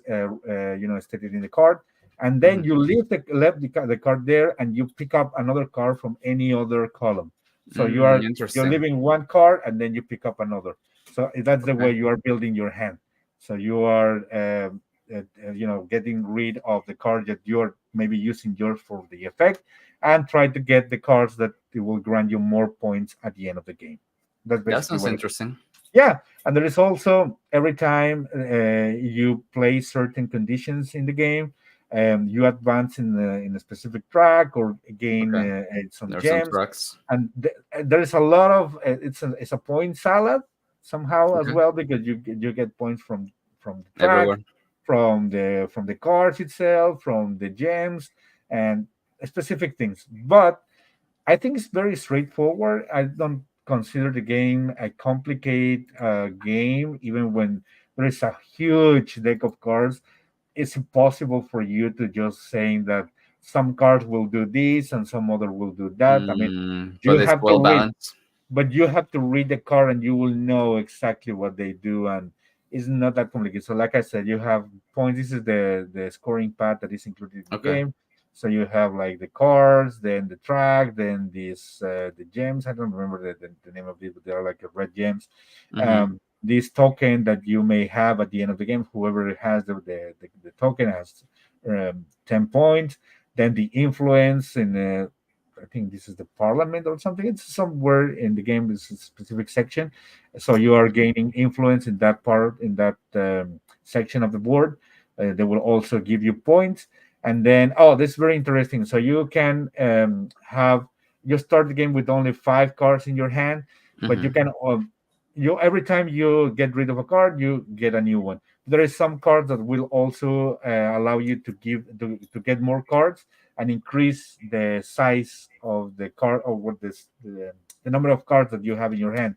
stated in the card, and then Mm-hmm. you leave the card there, and you pick up another card from any other column. So Mm, you're interesting. leaving one card, and then you pick up another. So that's the way Okay. you are building your hand. So you are getting rid of the card that you're maybe using yours for the effect, and try to get the cards that it will grant you more points at the end of the game. That's That basically sounds what it is. interesting. Yeah, and there is also every time you play certain conditions in the game, you advance in a specific track or gain Okay. some There are some gems, tracks. and there is a lot of it's a point salad somehow as Okay. well, because you get points from the track, Everywhere. from the cards itself, from the gems, and specific things. But I think it's very straightforward. I don't consider the game a complicated game, even when there is a huge deck of cards. It's impossible for you to just saying that some cards will do this and some other will do that. I mean, you But it's have to well read, balanced. but you have to read the card and you will know exactly what they do, and it's not that complicated. So like I said, you have points. This is the scoring pad that is included in the Okay. game. So you have like the cards, then the track, then this the gems. I don't remember the name of it, but they are like red gems. Mm-hmm. This token that you may have at the end of the game, whoever has the token has 10 points. Then the influence in I think this is the parliament or something. It's somewhere in the game. This is a specific section, so you are Mm-hmm. gaining influence in that part, in that section of the board. They will also give you points, and then this is very interesting. So you can have you start the game with only 5 cards in your hand, but Mm-hmm. you can you every time you get rid of a card, you get a new one. There is some cards that will also allow you to get more cards and increase the size of the card, or what the number of cards that you have in your hand.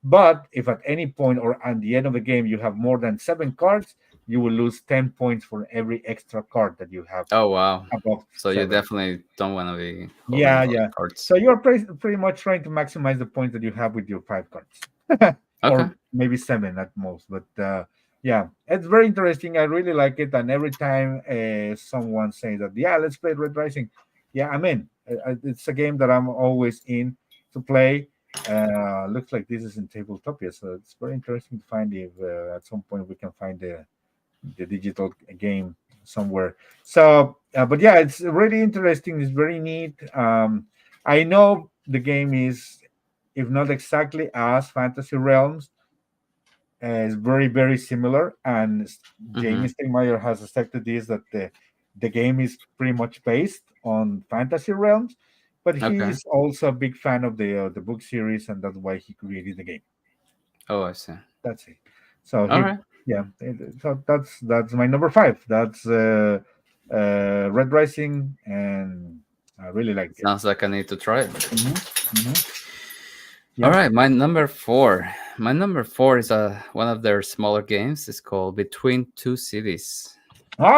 But if at any point or at the end of the game you have more than 7 cards, you will lose 10 points for every extra card that you have Oh wow. above So you 7. definitely don't want to be holding Yeah, those yeah. cards. So you're pretty much trying to maximize the points that you have with your 5 cards, Okay. or maybe 7 at most. But yeah, it's very interesting. I really like it. And every time someone says that, yeah, let's play Red Rising, yeah, I'm in. It's a game that I'm always in to play. Looks like this is in Tabletopia, so it's very interesting to find if at some point we can find the digital game somewhere. So, but yeah, it's really interesting. It's very neat. I know the game is, if not exactly as Fantasy Realms, is very similar. And Mm-hmm. Jamie Stegmaier has accepted this, that the game is pretty much based on Fantasy Realms, but Okay. he's also a big fan of the book series, and that's why he created the game. Oh, I see. That's it. So All he, right. yeah. So that's my number 5. That's Red Rising, and I really like it. Sounds like I need to try it. Hmm. Hmm. All Yeah. right, my number four. My number four is one of their smaller games. It's called Between Two Cities.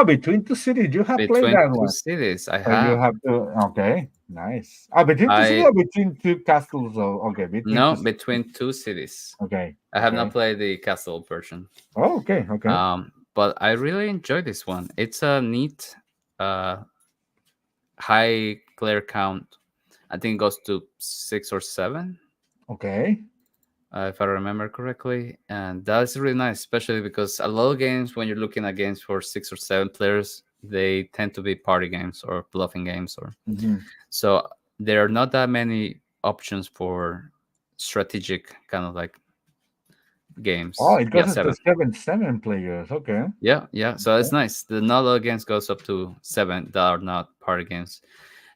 Between Two Cities, you have played Between that Two one. Cities, I So you have. have to. Okay, nice. Between Two Cities, I or between two castles? Okay, between No, two cities. Between Two Cities. Okay, I have not okay. played the castle version. Oh, okay, okay. But I really enjoy this one. It's a neat. uh, high player count. I think it goes to 6 or 7, Okay. if I remember correctly. And that's really nice, especially because a lot of games, when you're looking at games for 6 or 7 players, they tend to be party games or bluffing games, or Hmm. so there are not that many options for strategic kind of like Oh, games. it Yeah, goes up to 7. seven players. Okay. Yeah, yeah. So it's Okay. nice. The not all games goes up to 7 that are not party games,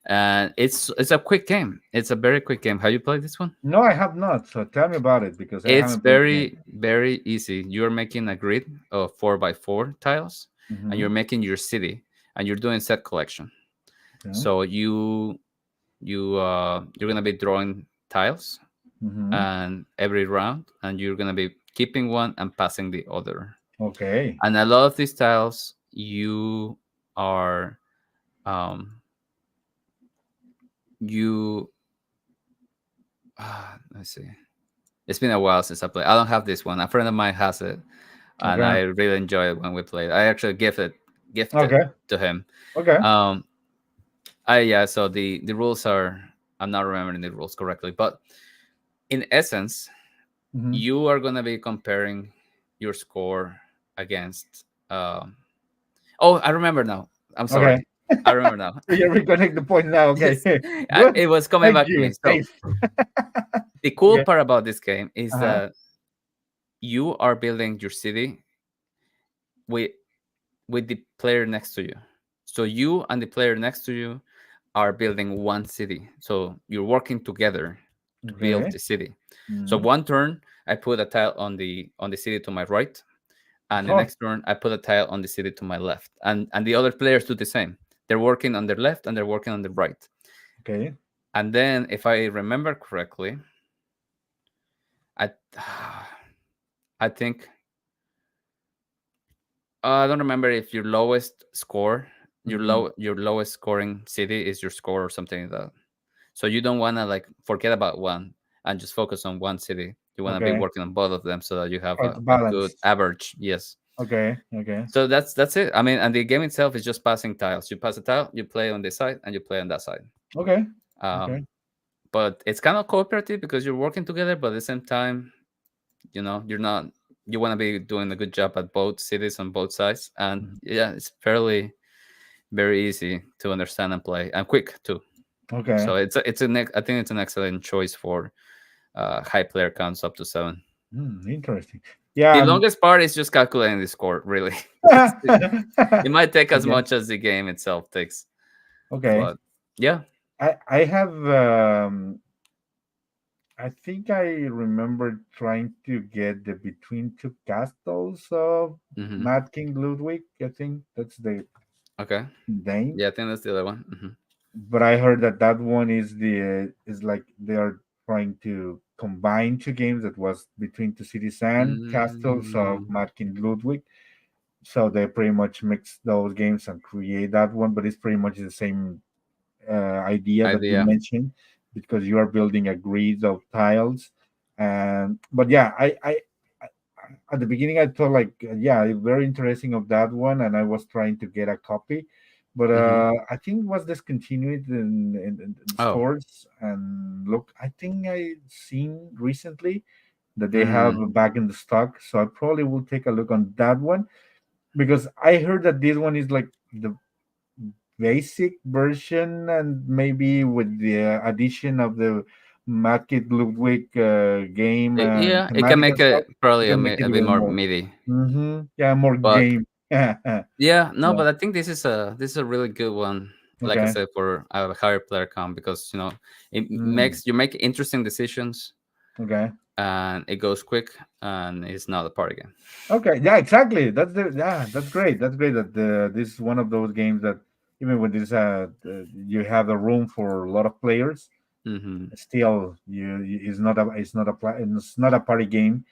and it's a quick game. It's a very quick game. Have you played this one? No, I have not. So tell me about it because I It's haven't played the game. very easy. You're making a grid of 4 by 4 tiles, and Mm-hmm. you're making your city, and you're doing set collection. Okay. So you're gonna be drawing tiles, Mm-hmm. and every round, and you're gonna be keeping one and passing the other. Okay. And a lot of these tiles, you are um you let's see. It's been a while since I played. I don't have this one. A friend of mine has it, and Okay. I really enjoy it when we played. I actually gifted Okay. to him. Okay. Um, I yeah. So the rules are, I'm not remembering the rules correctly, but in essence, Mm-hmm. you are gonna be comparing your score against. Oh, I remember now. I'm Okay. sorry. I remember now. So you reconnect the point now. Okay. Yes, Good. it was coming Thank back to me. you. So Safe. the cool Okay. part about this game is Uh-huh. that you are building your city with the player next to you. So you and the player next to you are building one city. So you're working together to build Okay. the city. So Mm-hmm. one turn I put a tile on the city to my right, and the Oh, next turn I put a tile on the city to my left. And the other players do the same. They're working on their left and they're working on the right. okay. And then if I remember correctly, I I think I don't remember if your lowest score, Mm-hmm. your lowest scoring city is your score or something like that. So you don't want to like forget about one and just focus on one city. You want to be Okay. working on both of them so that you have Oh, it's a good balanced. average. Yes. Okay. Okay. So that's it. I mean, and the game itself is just passing tiles. You pass a tile, you play on this side, and you play on that side. Okay. Um, Okay. but it's kind of cooperative because you're working together, but at the same time, you're not. You want to be doing a good job at both cities on both sides, and Mhm. yeah, it's fairly very easy to understand and play, and quick too. Okay. So I think it's an excellent choice for high player counts up to 7. Interesting. Yeah. The longest part is just calculating the score, really. It might take as Okay. much as the game itself takes, Okay. but yeah. I have I think I remember trying to get the Between Two Castles of Hmm. Mad King Ludwig. I think that's the Okay. name. Yeah, I think that's the other one. Hmm. But I heard that that one is like they are trying to combine two games that was Between Two Cities and Castles of Mm, Mad King Ludwig. So they pretty much mix those games and create that one, but it's pretty much the same idea that you idea. mentioned because you are building a grid of tiles. And but yeah, I at the beginning I thought like yeah, very interesting of that one, and I was trying to get a copy, but Hmm. I think it was discontinued in the Oh. stores. And look, I think I seen recently that they have Mm, back in the stock, so I probably will take a look on that one because I heard that this one is like the basic version, and maybe with the addition of the Market Ludwig game and yeah, it can thematic and make stuff, it you probably can make it a bit even more more. meaty, Yeah, more but game. Yeah. yeah, no, but I think this is a really good one. Like I Okay. said, for a higher player count, because it Mm, makes you make interesting decisions, okay. and it goes quick, and it's not a party game. Okay. Yeah, exactly. That's great. That's great that this is one of those games that even when this you have a room for a lot of players, Hmm. still it's not a party game,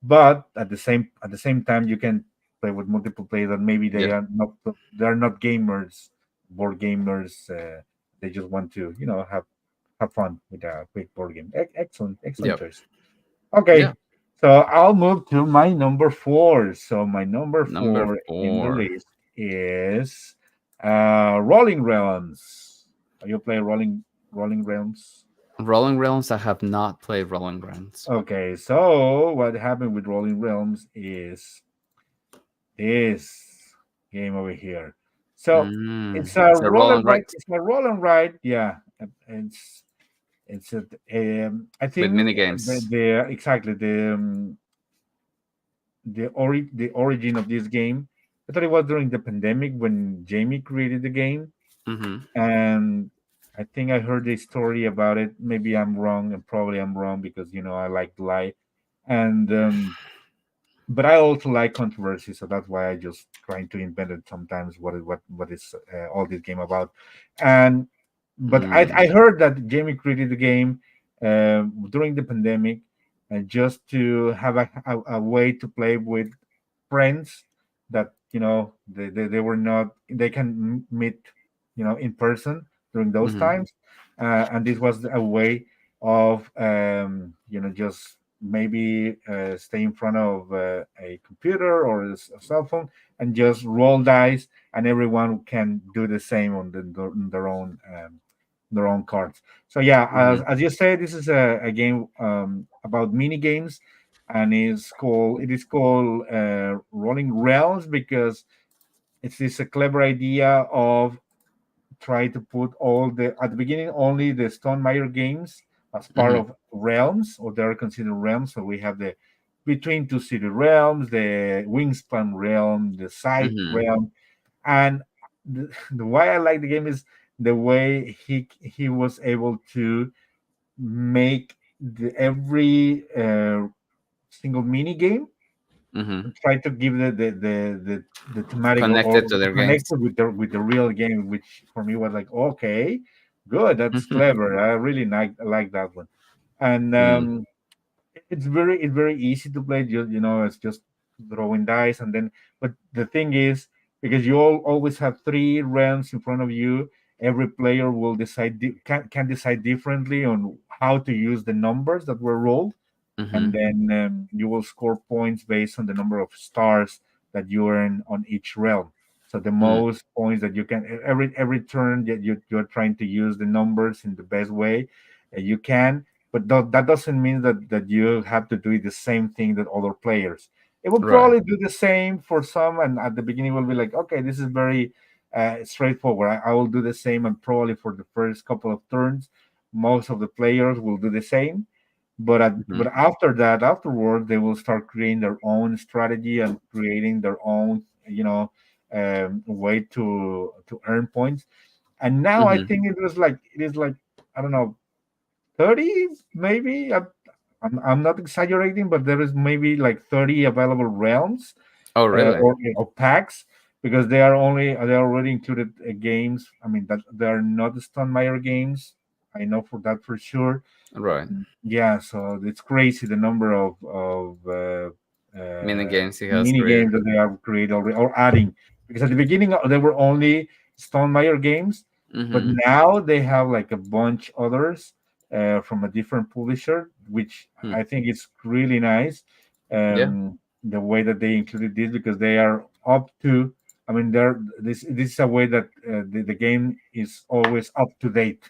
but at the same time you can play with multiple players and maybe Yeah. they're not gamers, board gamers. They just want to have fun with a quick board game. Excellent Yep. choice. Yeah. Okay, so I'll move to my number four. So my number Number four in the 4. list is Rolling Realms. You play Rolling Realms? Rolling Realms, I have not played Rolling Realms. Okay, so what happened with Rolling Realms is this game over here. So it's a It's a roll roll and and write. write It's a roll and write. Yeah, it's a. I with mini think games. the exactly the origin of this game. I thought it was during the pandemic when Jamie created the game, Mm-hmm. and I think I heard a story about it. Maybe I'm wrong, and probably I'm wrong because I like to lie, and but I also like controversy, so that's why I just trying to invent it sometimes. What is all this game about? And but I Mm. heard that Jamie created the game during the pandemic, and just to have a way to play with friends that they were not they can meet in person during those Mm-hmm. times, and this was a way of just maybe stay in front of a computer or a cell phone and just roll dice, and everyone can do the same on their own cards. So yeah, Mm-hmm. as you said, this is a game about mini games, and it is called Rolling Realms because it's this a clever idea of try to put all the at the beginning only the Stonemaier games as part Mm-hmm. of realms, or they're considered realms. So we have the Between Two City Realms, the Wingspan realm, the Side Mm-hmm. realm, and the why I like the game is the way he was able to make every single mini game Mm-hmm. try to give the thematic, or Connected to their connect games. it with the real game, which for me was like, okay, good, that's Mm-hmm. clever. I really like that one. And Mm. it's very easy to play. It's just throwing dice, and then but the thing is, because you always have three realms in front of you, every player will can decide differently on how to use the numbers that were rolled, Mm-hmm. and then you will score points based on the number of stars that you earn on each realm. So the Mm. most points that you can every turn that you're trying to use the numbers in the best way you can, but that doesn't mean that you have to do the same thing that other players. It will Right. probably do the same for some, and at the beginning will be like, okay, this is very straightforward. I will do the same, and probably for the first couple of turns, most of the players will do the same, Mm-hmm. but after that, afterward, they will start creating their own strategy and creating their own, way to earn points. And now I Mm-hmm. think it is like I don't know, 30 maybe. I'm not exaggerating, but there is maybe like 30 available realms Oh, really? or packs, because they already included games. I mean that they are not the Stonemaier games. I know for that for sure. Right. Yeah, so it's crazy the number of Mini games he has mini created. games that they have created already or adding. Because at the beginning they were only Stonemaier games, but Mm-hmm. now they have like a bunch others from a different publisher, which Hmm. I think is really nice. Yeah. The way that they included this, because they are up to. I mean, this is a way that the game is always up to date.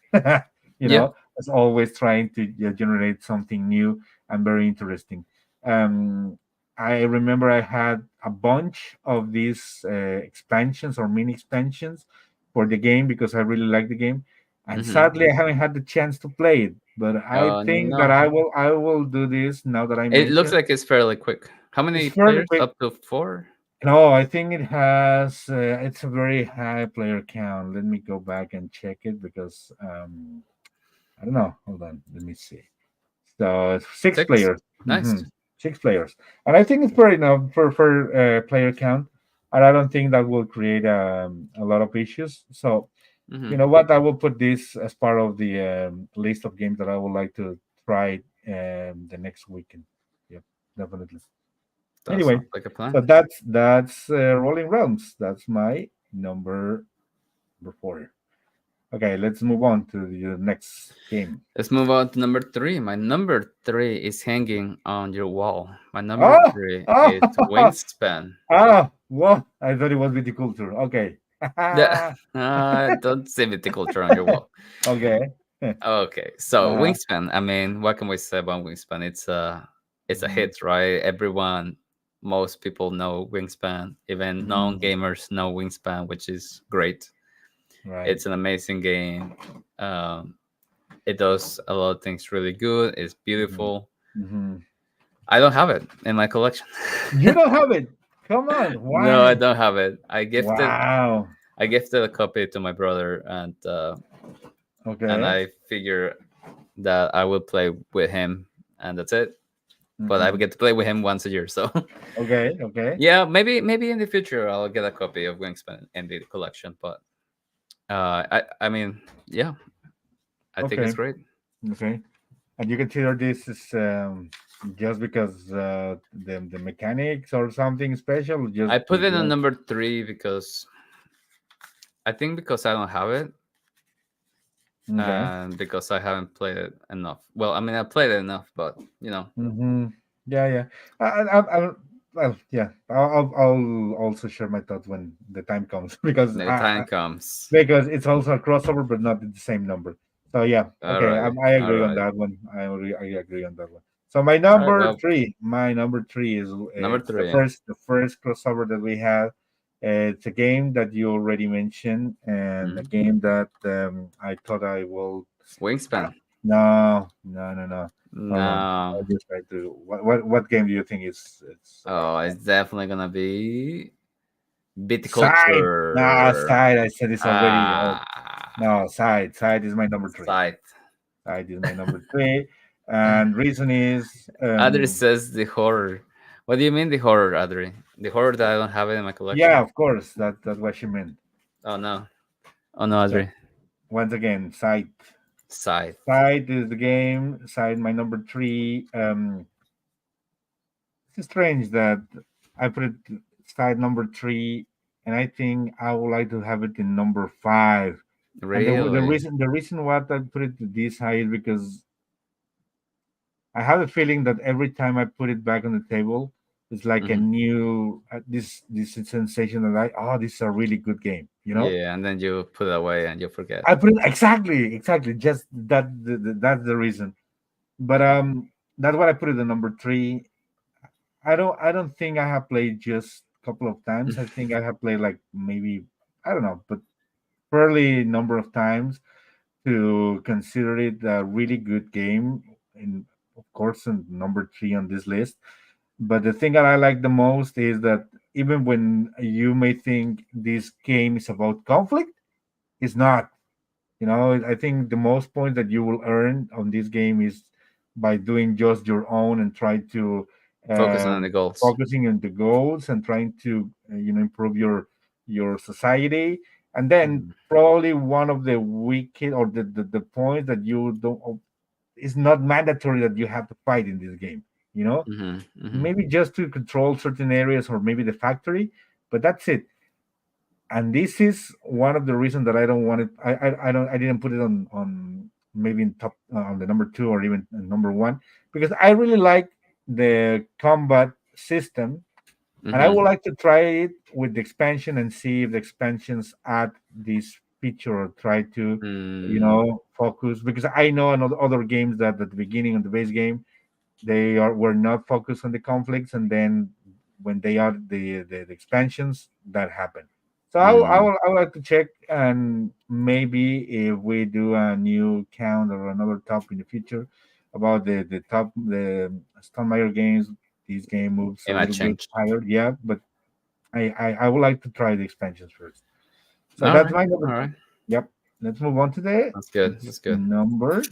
you Yeah. know, it's always trying to generate something new and very interesting. Um, I remember I had a bunch of these expansions or mini expansions for the game because I really like the game, and Mm-hmm. sadly I haven't had the chance to play it. But I think that No. I will do this now that I It looks mentioned. like it's fairly quick. How It's many fairly players? quick. Up to four? No, I think it has. It's a very high player count. Let me go back and check it because I don't know. Hold on. Let me see. So it's six Six? players. Nice. 6 players, and I think it's fair enough for player count, and I don't think that will create a lot of issues. So Mm-hmm. you know what? I will put this as part of the list of games that I would like to try the next weekend. Yep, definitely. That Anyway, sounds like a so plan. that's Rolling Realms. That's my number 4. Okay, let's move on to the next game. Let's move on to number three. My number three is hanging on your wall. My number Oh, three is oh, Wingspan. what? I thought it was viticulture. Okay. Yeah. Don't say viticulture on your wall. Okay. Okay, so Uh-huh. Wingspan. I mean, what can we say about Wingspan? It's a Mhm. hit, right? Most people know Wingspan. Even Mhm. non-gamers know Wingspan, which is great. Right. It's an amazing game. Um, it does a lot of things really good. It's Mhm. beautiful. Mhm. I don't have it in my collection. You don't have it. Come on. No, I Why? don't have it. Wow. I gifted a copy to my brother, and Okay. I figure that I will play with him, and that's it. But I Mhm. get to play with him once a year, so Okay. Okay. yeah, maybe in the future I'll get a copy of Wingspan in the collection. But I mean, yeah, I think it's Okay. great. Okay. And you consider this as just because the mechanics or something special, just I put because it you on know. number three because I think because I don't have it, Okay. and because I haven't played it enough. Well, I mean, I played it enough, but Mm-hmm. Yeah, yeah. Well, yeah. I'll also share my thoughts when the time comes because the time comes. it's also a crossover, but not the same number. So yeah, All okay. right, I all agree on right, that one. I agree on that one. So my all right. number Well, three, my number three is number it's three, the first crossover that we have. It's a game that you already mentioned, and a hmm game that I thought I will. Wingspan. No, no, no, no. Hold on. No, I just try to. What game do you think is it's oh, it's definitely gonna be side? Nah, viticulture. side. I said this already. Ah, No, side. Side is my number three. sight. Side is my number three, and reason is Adri says the horror. What do you mean the horror, Adri? The horror that I don't have it in my yeah, collection? of course. That's what she meant. Oh no. Oh no, So Adri. once again, side. Scythe. Side is the game. Side my number three. It's strange that I put it side number three, and I think I would like to have it in number five. And Really? the reason why I put it this high is because I have a feeling that every time I put it back on the table, it's like a hmm new this sensation that this is a really good game. You know, Yeah, and then you put it away and you forget. I put it exactly just that's the reason. But that's what I put it in number three. I don't think I have played just a couple of times. I think I have played like maybe I don't know, but fairly number of times to consider it a really good game. And of course, number three on this list. But the thing that I like the most is that even when you may think this game is about conflict, it's not. You know, I think the most points that you will earn on this game is by doing just your own and try to Focusing on the goals. focusing on the goals and trying to improve your society. And then Mm-hmm. probably one of the wicked or the points that you don't it's not mandatory that you have to fight in this game. You know, Mm-hmm. maybe just to control certain areas or maybe the factory, but that's it. And this is one of the reasons that I don't want it. I didn't put it on maybe in top on the number two or even number one because I really like the combat system, and I Mm-hmm. would like to try it with the expansion and see if the expansions add this feature or try to Mm-hmm. focus because I know in other games that at the beginning of the base game they were not focused on the conflicts, and then when they are the expansions that happen. So Mm-hmm. I would like to check, and maybe if we do a new count or another top in the future about the top the Stonemaier games, this game moves It a might little bit change. higher. Yeah, but I would like to try the expansions first. So All that's right. my All number right. three. Yep. Let's move on to the That's good. That's good. number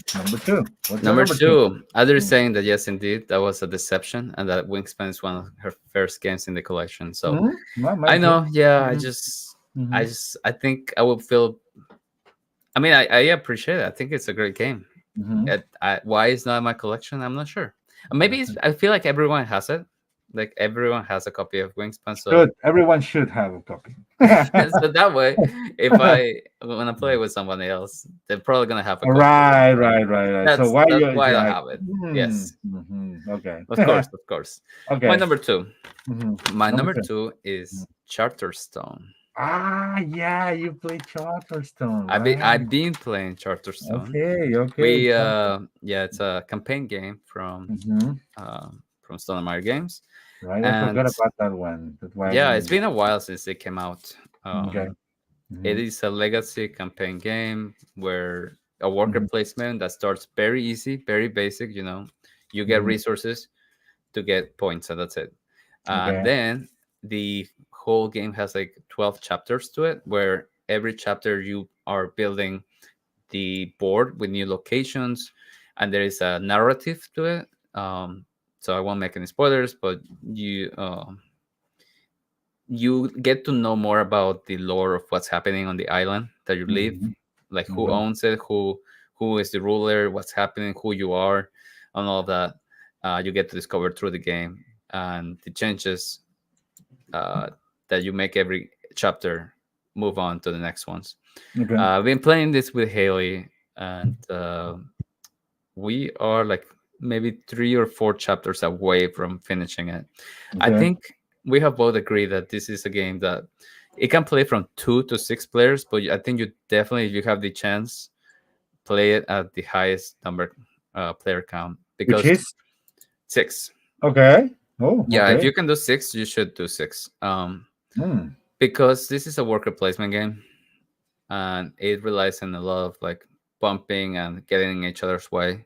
two. What's your Number number two? two, others Mm. saying that yes, indeed, that was a deception, and that Wingspan is one of her first games in the collection. So Mhm. Well, I mine too. know, yeah, Mhm. Mhm. I think I would feel. I mean, I appreciate it. I think it's a great game. Mhm. Why it's not in my collection, I'm not sure. Maybe I feel like everyone has it. Like everyone has a copy of Wingspan, so Should everyone should have a copy. so that way, if I when I play with somebody else, they're probably gonna have a copy of Right, Wingspan. right, right, right. So why That's you? why I don't Yeah. have it. Yes, Mm-hmm. Okay. of course, of course. My Okay. number two. Hmm. My Number number two. two Mhm. is Charterstone. Yeah, you play Charterstone, I've right? been playing Charterstone. Okay, okay, We Charter. yeah, it's a campaign game Mm-hmm. from Stonemaier Games, Right, I and forgot about that one. That's why I yeah, it's didn't. been a while since it came out. Okay. It Mm-hmm. is a legacy campaign game where a worker Mm-hmm. placement that starts very easy, very basic. You get Mm-hmm. resources to get points, and that's it. And Okay. then the whole game has like 12 chapters to it, where every chapter you are building the board with new locations, and there is a narrative to it. So I won't make any spoilers, but you get to know more about the lore of what's happening on the island that you live, Mm-hmm. like who Okay. owns it, who is the ruler, what's happening, who you are, and all of that. You get to discover through the game, and the changes uh, that you make every chapter move on to the next ones. Okay. I've been playing this with Haley, and we are like maybe 3 or 4 chapters away from finishing it. I Okay. think we have both agreed that this is a game that it can play from 2 to 6 players, but I think you definitely, if you have the chance, play it at the highest number player count, Which because is 6. okay. Oh, Yeah, if okay. you can do 6, you should do 6. Hmm. Because this is a worker placement game, and it relies on a lot of like bumping and getting in each other's way.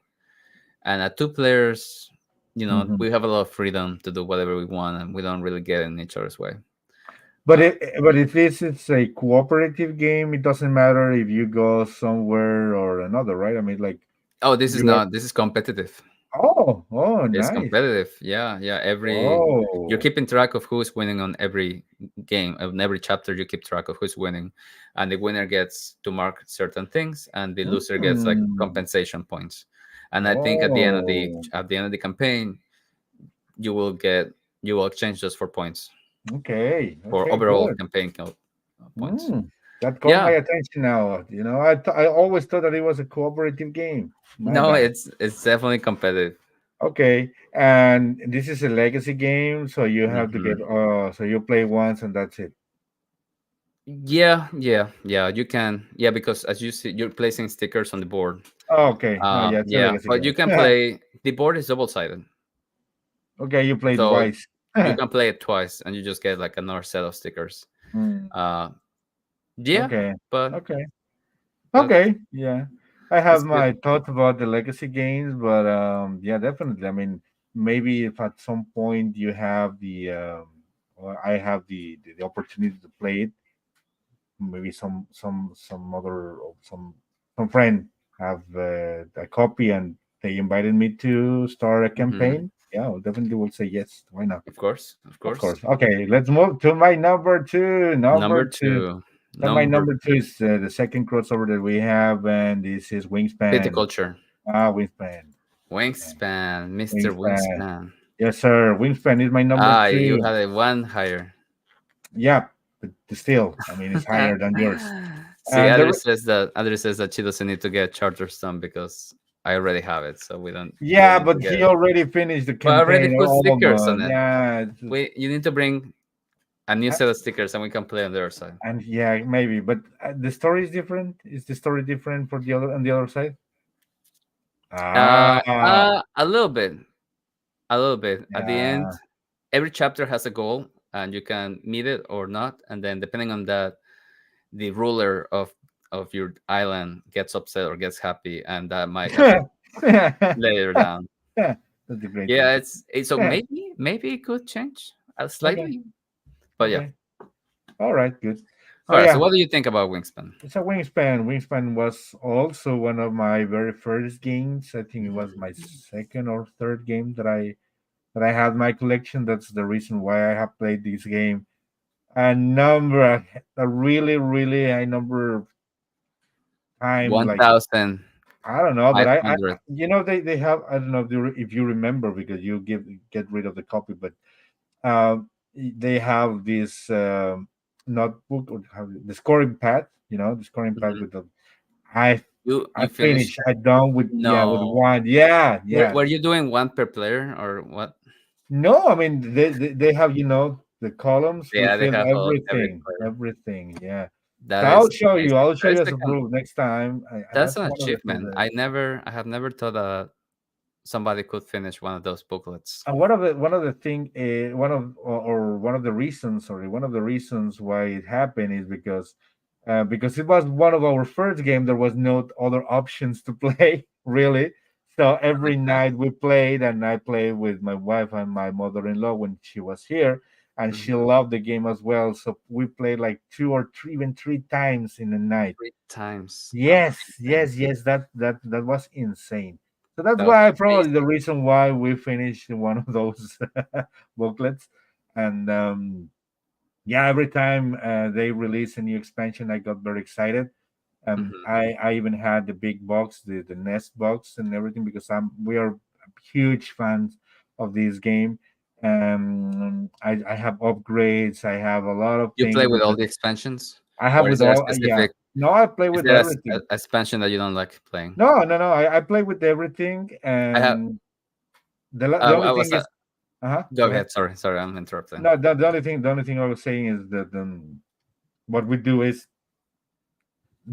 And at 2 players, Mm-hmm. we have a lot of freedom to do whatever we want, and we don't really get in each other's way. But Uh, if this is a cooperative game, it doesn't matter if you go somewhere or another, right? I mean, like oh, this is you are. not. This is competitive. Oh, It's nice. competitive. Yeah, yeah. You're Oh. keeping track of who's winning on every game. On every chapter, you keep track of who's winning, and the winner gets to mark certain things, and the loser gets like Hmm. compensation points. And I think Oh. at the end of the campaign, you will get you will exchange those for points Okay. for Okay. overall Good. campaign points. Hmm. That caught my Yeah, attention now. I always thought that it was a cooperative game. My no, bad. it's definitely competitive. Okay. And this is a legacy game, so you have to get Hmm. so you play once and that's it. Yeah, yeah, yeah. You can, yeah, because as you see, you're placing stickers on the board. Oh, okay. Oh, yeah, it's a Yeah, legacy but you game. can play. The board is double sided, Okay, you played so twice. you can play it twice, and you just get like another set of stickers. Hmm. Uh, yeah, Okay. but Okay. but Okay. Yeah. I have it's good. my thoughts about the legacy games, but yeah, definitely. I mean, maybe if at some point you have or I have the opportunity to play it, maybe some other or some friend have a copy and they invited me to start a Hmm. campaign. Yeah, I definitely will say yes. Why not? Of course, of Of course. course. Okay, let's move to my number two. Number Number two. two, So my number number two is the second crossover that we have, and this is Wingspan. viticulture, Wingspan. Yeah. wingspan, Mister Wingspan. Wingspan. Yes, sir. Wingspan is my number Ah, you two. had a one higher. Yeah, but still, I mean, it's higher than yours. See, And Adri says that she doesn't need to get Charterstone because I already have it, so we don't yeah, need to but get he it. already finished the But I already campaign put stickers on almost. it. Yeah, You need to bring a new uh, set of stickers, and we can play on the other side. and yeah, maybe, but the story is different. Is the story different for the other on the other side? Ah, A little bit, a little bit. At the end, yeah. every chapter has a goal, and you can meet it or not. And then, depending on that, the ruler of your island gets upset or gets happy, and that might affect later down. That's a great Yeah, thing. it's so maybe it could change Okay, slightly, but yeah. okay, all right, good. All So right. So, yeah, what do you think about Wingspan? it's a Wingspan. Wingspan was also one of my very first games. I think it was my second or third game that I had in my collection. That's the reason why I have played this game a really really high number of time. One Like thousand I don't know, but five I hundred. they have I don't know if you remember because you get rid of the copy, but uh, they have this notebook or have the scoring pad. The scoring pad Mhm. with the I You I finished? finished. I done with with No. one. Yeah, Were, yeah. were you doing one per player or what? No, I mean they have the columns. We Yeah, they fill have every everything, player. everything. Yeah. So That I'll is show you. amazing. I'll show That you is as like a proof next time. that's That's an one of the things achievement. that. I have never thought that somebody could finish one of those booklets. And one of the thing or one of the reasons, sorry, one of the reasons why it happened is because it was one of our first game. There was no other options to play really. So That every makes sense. night we played, and I played with my wife and my mother-in-law when she was here, and she Mhm. loved the game as well. So we played like two or three, even three times in a night. 3 times. Yes, Amazing. yes, yes. That was insane. So that's That was why probably the amazing. reason why we finished one of those booklets. And yeah, every time they release a new expansion, I got very excited. Mhm. I even had the big box, the Nest box, and everything because we are huge fans of this game. I have upgrades. I have a lot of You play things with all because the expansions, I have or is with there a all. Yeah, specific? no, I play Is with there everything. a expansion that you don't like playing? No, no, no. I play with everything, I have. and the only I was. thing is, Go go ahead. ahead. Sorry, I'm interrupting. No, the only thing I was saying is that what we do is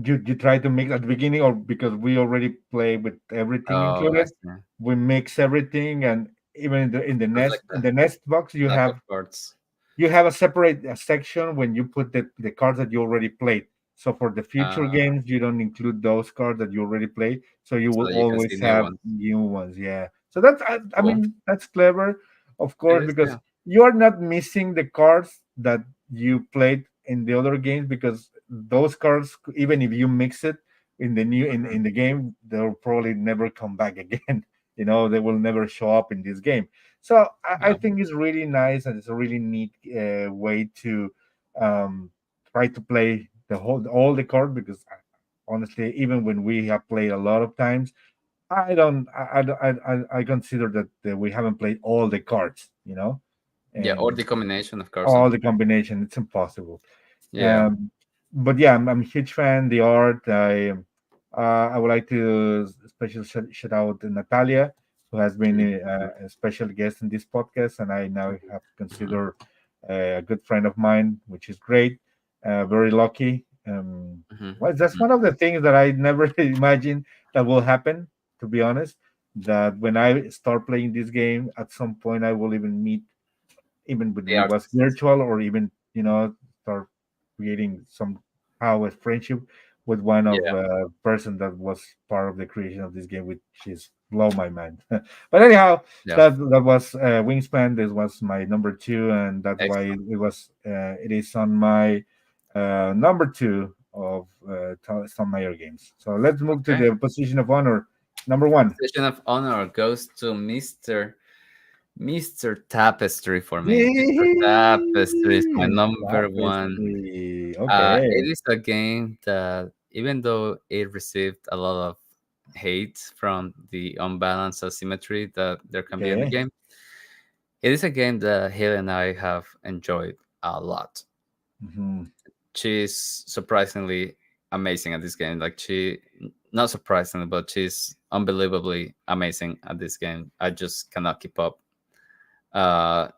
you try to mix at the beginning, or because we already play with everything Oh, I included, see. we mix everything, and even That's like in the the nest box stack of cards. you have a separate section when you put the cards that you already played. So for the future Uh, games, you don't include those cards that you already played. So you so will that you can see always new have ones. new ones. Yeah. So that's I Cool. mean that's clever, of It course, is. because Yeah. you are not missing the cards that you played in the other games because those cards, even if you mix it in the Mhm. in the game, they'll probably never come back again. They will never show up in this game. So I Yeah. think it's really nice, and it's a really neat way to um, try to play the whole all the cards because honestly, even when we have played a lot of times, I consider that we haven't played all the cards, Yeah. Or the and combination of cards on all the the board. combination. It's impossible. Yeah. Um, but yeah, I'm a huge fan. The art. I would like to special shout out Natalia, who has been Mhm. a special guest in this podcast, and I now have Mhm. considered a good friend of mine, which is great. Very lucky. Mhm. Well, that's Mhm. one of the things that I never imagined that will happen. To be honest, that when I start playing this game, at some point I will even meet, even when The we was artists. virtual, or even start creating somehow a friendship with one of Yeah. person that was part of the creation of this game, which is blow my mind. But anyhow, Yeah. that was Wingspan. This was my number two, and that's why Excellent. it is on my number two of Stonemaier games. So let's move to Okay. the position of honor, number one. Position of honor goes to Mr. Tapestry for me. Mr. Tapestry is my Yee! number one. Tapestry. Okay. It is a game that, even though it received a lot of hate from the unbalanced asymmetry that there can be in the Okay. game, it is a game that Haley and I have enjoyed a lot. Hmm. She's surprisingly amazing at this game. Like, not surprisingly, but she's unbelievably amazing at this game. I just cannot keep up. Uh,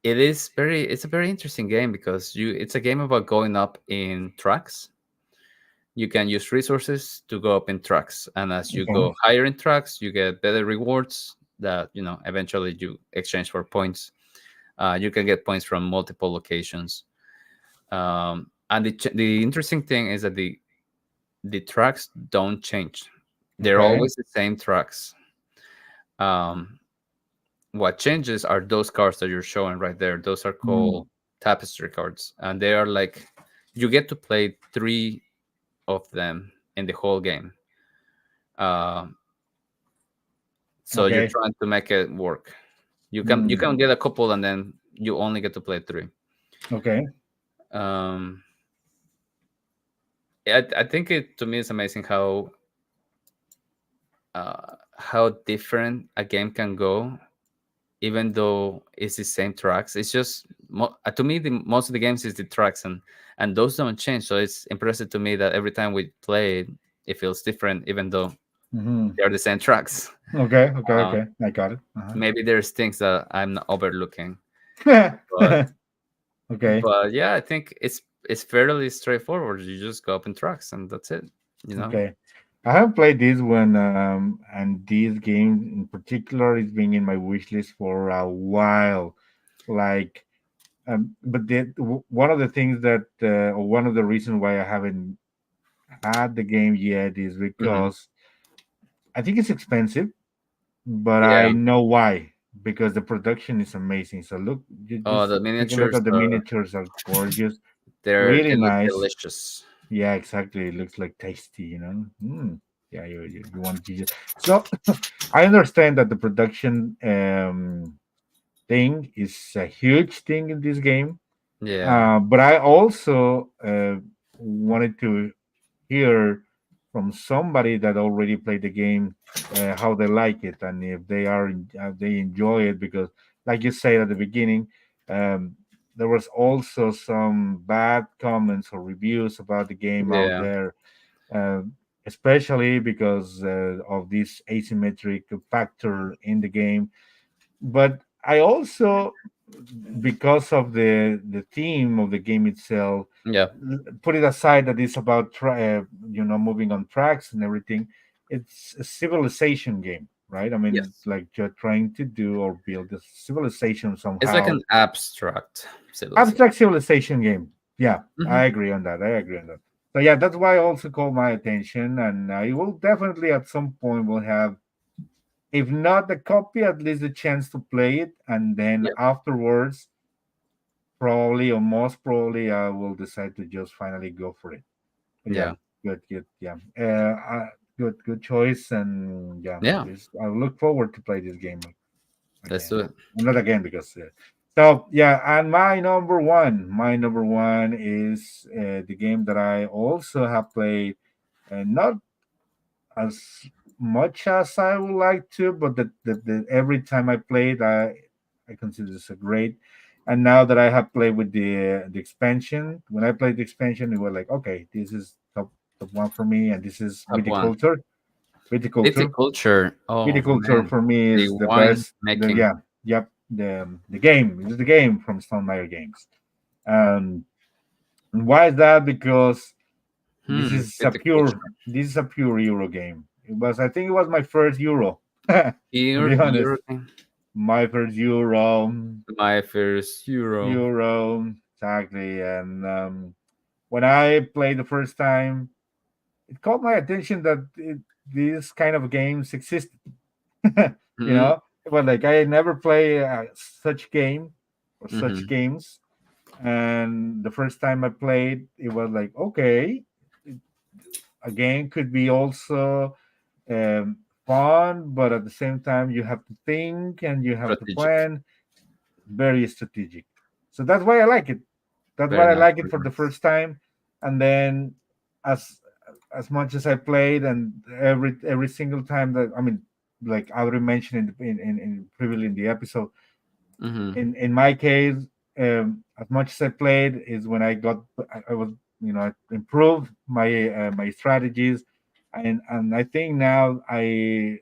it's a very interesting game because it's a game about going up in tracks. You can use resources to go up in tracks, and as you Okay. go higher in tracks, you get better rewards that eventually you exchange for points. You can get points from multiple locations. And the interesting thing is that the tracks don't change. They're Okay. always the same tracks. Um, what changes are those cards that you're showing right there. Those are Mm. called tapestry cards, and they are like, you get to play three of them in the whole game. Uh, so you're Okay. trying to make it work. You Mm. can get a couple, and then you only get to play three. Okay. Um, I think it to me is amazing how different a game can go, even though it's the same tracks. It's just to me, most of the games is the tracks, and those don't change. So it's impressive to me that every time we play it, it feels different, even though Hmm. they're the same tracks. Okay. Okay. Uh, Okay. I got it. Uh-huh. Maybe there's things that I'm not overlooking. But Okay. yeah, I think it's fairly straightforward. You just go up in trucks and that's it. You know. Okay. I have played this one, and this game in particular is being in my wish list for a while. Like, but one of the things that, or one of the reasons why I haven't had the game yet is Hmm. because I think it's expensive, but I Yeah. know why. Because the production is amazing. So look, Oh, just the take a look miniatures at the are miniatures; are gorgeous, they really look nice. delicious. Yeah, exactly. It looks like tasty, you know. Yeah, you want you. So I understand that the production thing is a huge thing in this game, Yeah. but I also wanted to hear from somebody that already played the game how they like it and if they enjoy it, because like you said at the beginning, um, there was also some bad comments or reviews about the game out Yeah. there, uh, especially because of this asymmetric factor in the game. But I also, because of the theme of the game itself, Yeah. put it aside that it's about moving on tracks and everything. It's a civilization game, right? I mean, Yes. like you're trying to do or build a civilization It's like somehow. an abstract civilization. Abstract civilization game. Yeah, Hmm. I agree on that. I agree on that. So yeah, that's why I also called my attention, and I will definitely at some point will have, if not the copy, at least the chance to play it, and then Yeah. afterwards, probably or most probably, I will decide to just finally go for it. But yeah, Yeah. good, yeah, good choice, and yeah, Yeah. this I look forward to play this game Let's again. do it. Not again because. So yeah, and my number one is the game that I also have played, and not as much as I would like to, but every time I played, I consider this a great. And now that I have played with the expansion, when I played the expansion, it was like, okay, this is top one for me, and this is Top one. viticulture. Viticulture, Viticulture. Oh viticulture man, for me the is the wine best. making. Yeah, yep. The game, this is the game from Stonemaier Games. Um, and why is that? Because this Hmm. is a pure Viticulture. this is a pure Euro game. I think it was my first Euro. To Here, be honest, Euro. my first Euro, My first euro. exactly. And when I played the first time, it caught my attention that these kind of games exist. Mm-hmm. It was like I never play such game or such Mm-hmm. games, and the first time I played, it was like, okay, a game could be also fun, but at the same time, you have to think and you have to Strategic. plan. Very strategic. So that's why I like it. That's Very why I nice. like it Very for the nice. first time, and then as as much as I played, and every single time that, I mean, like I already mentioned in previously in the episode, Mm-hmm. in my case, as much as I played is when I was, I improved my strategies, and I think now I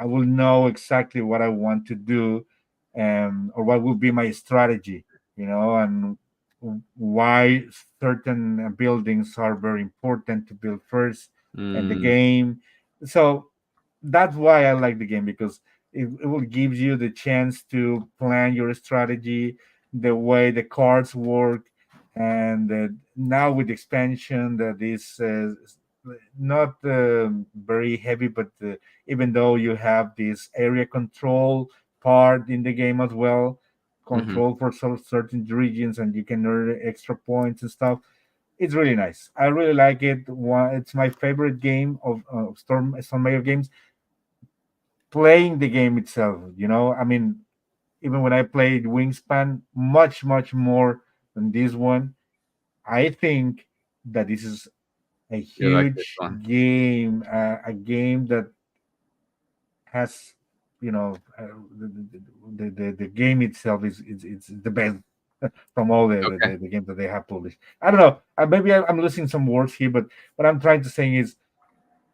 will know exactly what I want to do, or what will be my strategy, and why certain buildings are very important to build first in the Mm, game. So that's why I like the game, because it will give you the chance to plan your strategy, the way the cards work, and now with expansion that is not very heavy, but even though you have this area control part in the game as well, mm-hmm. control for certain regions, and you can earn extra points and stuff. It's really nice. I really like it. It's my favorite game of Storm Mayor games. Playing the game itself, I mean, even when I played Wingspan, much more than this one. I think that this is a You like this huge one? game, a game that has, the game itself is the best from all Okay. the games that they have published. I don't know. Maybe I'm losing some words here, but what I'm trying to say is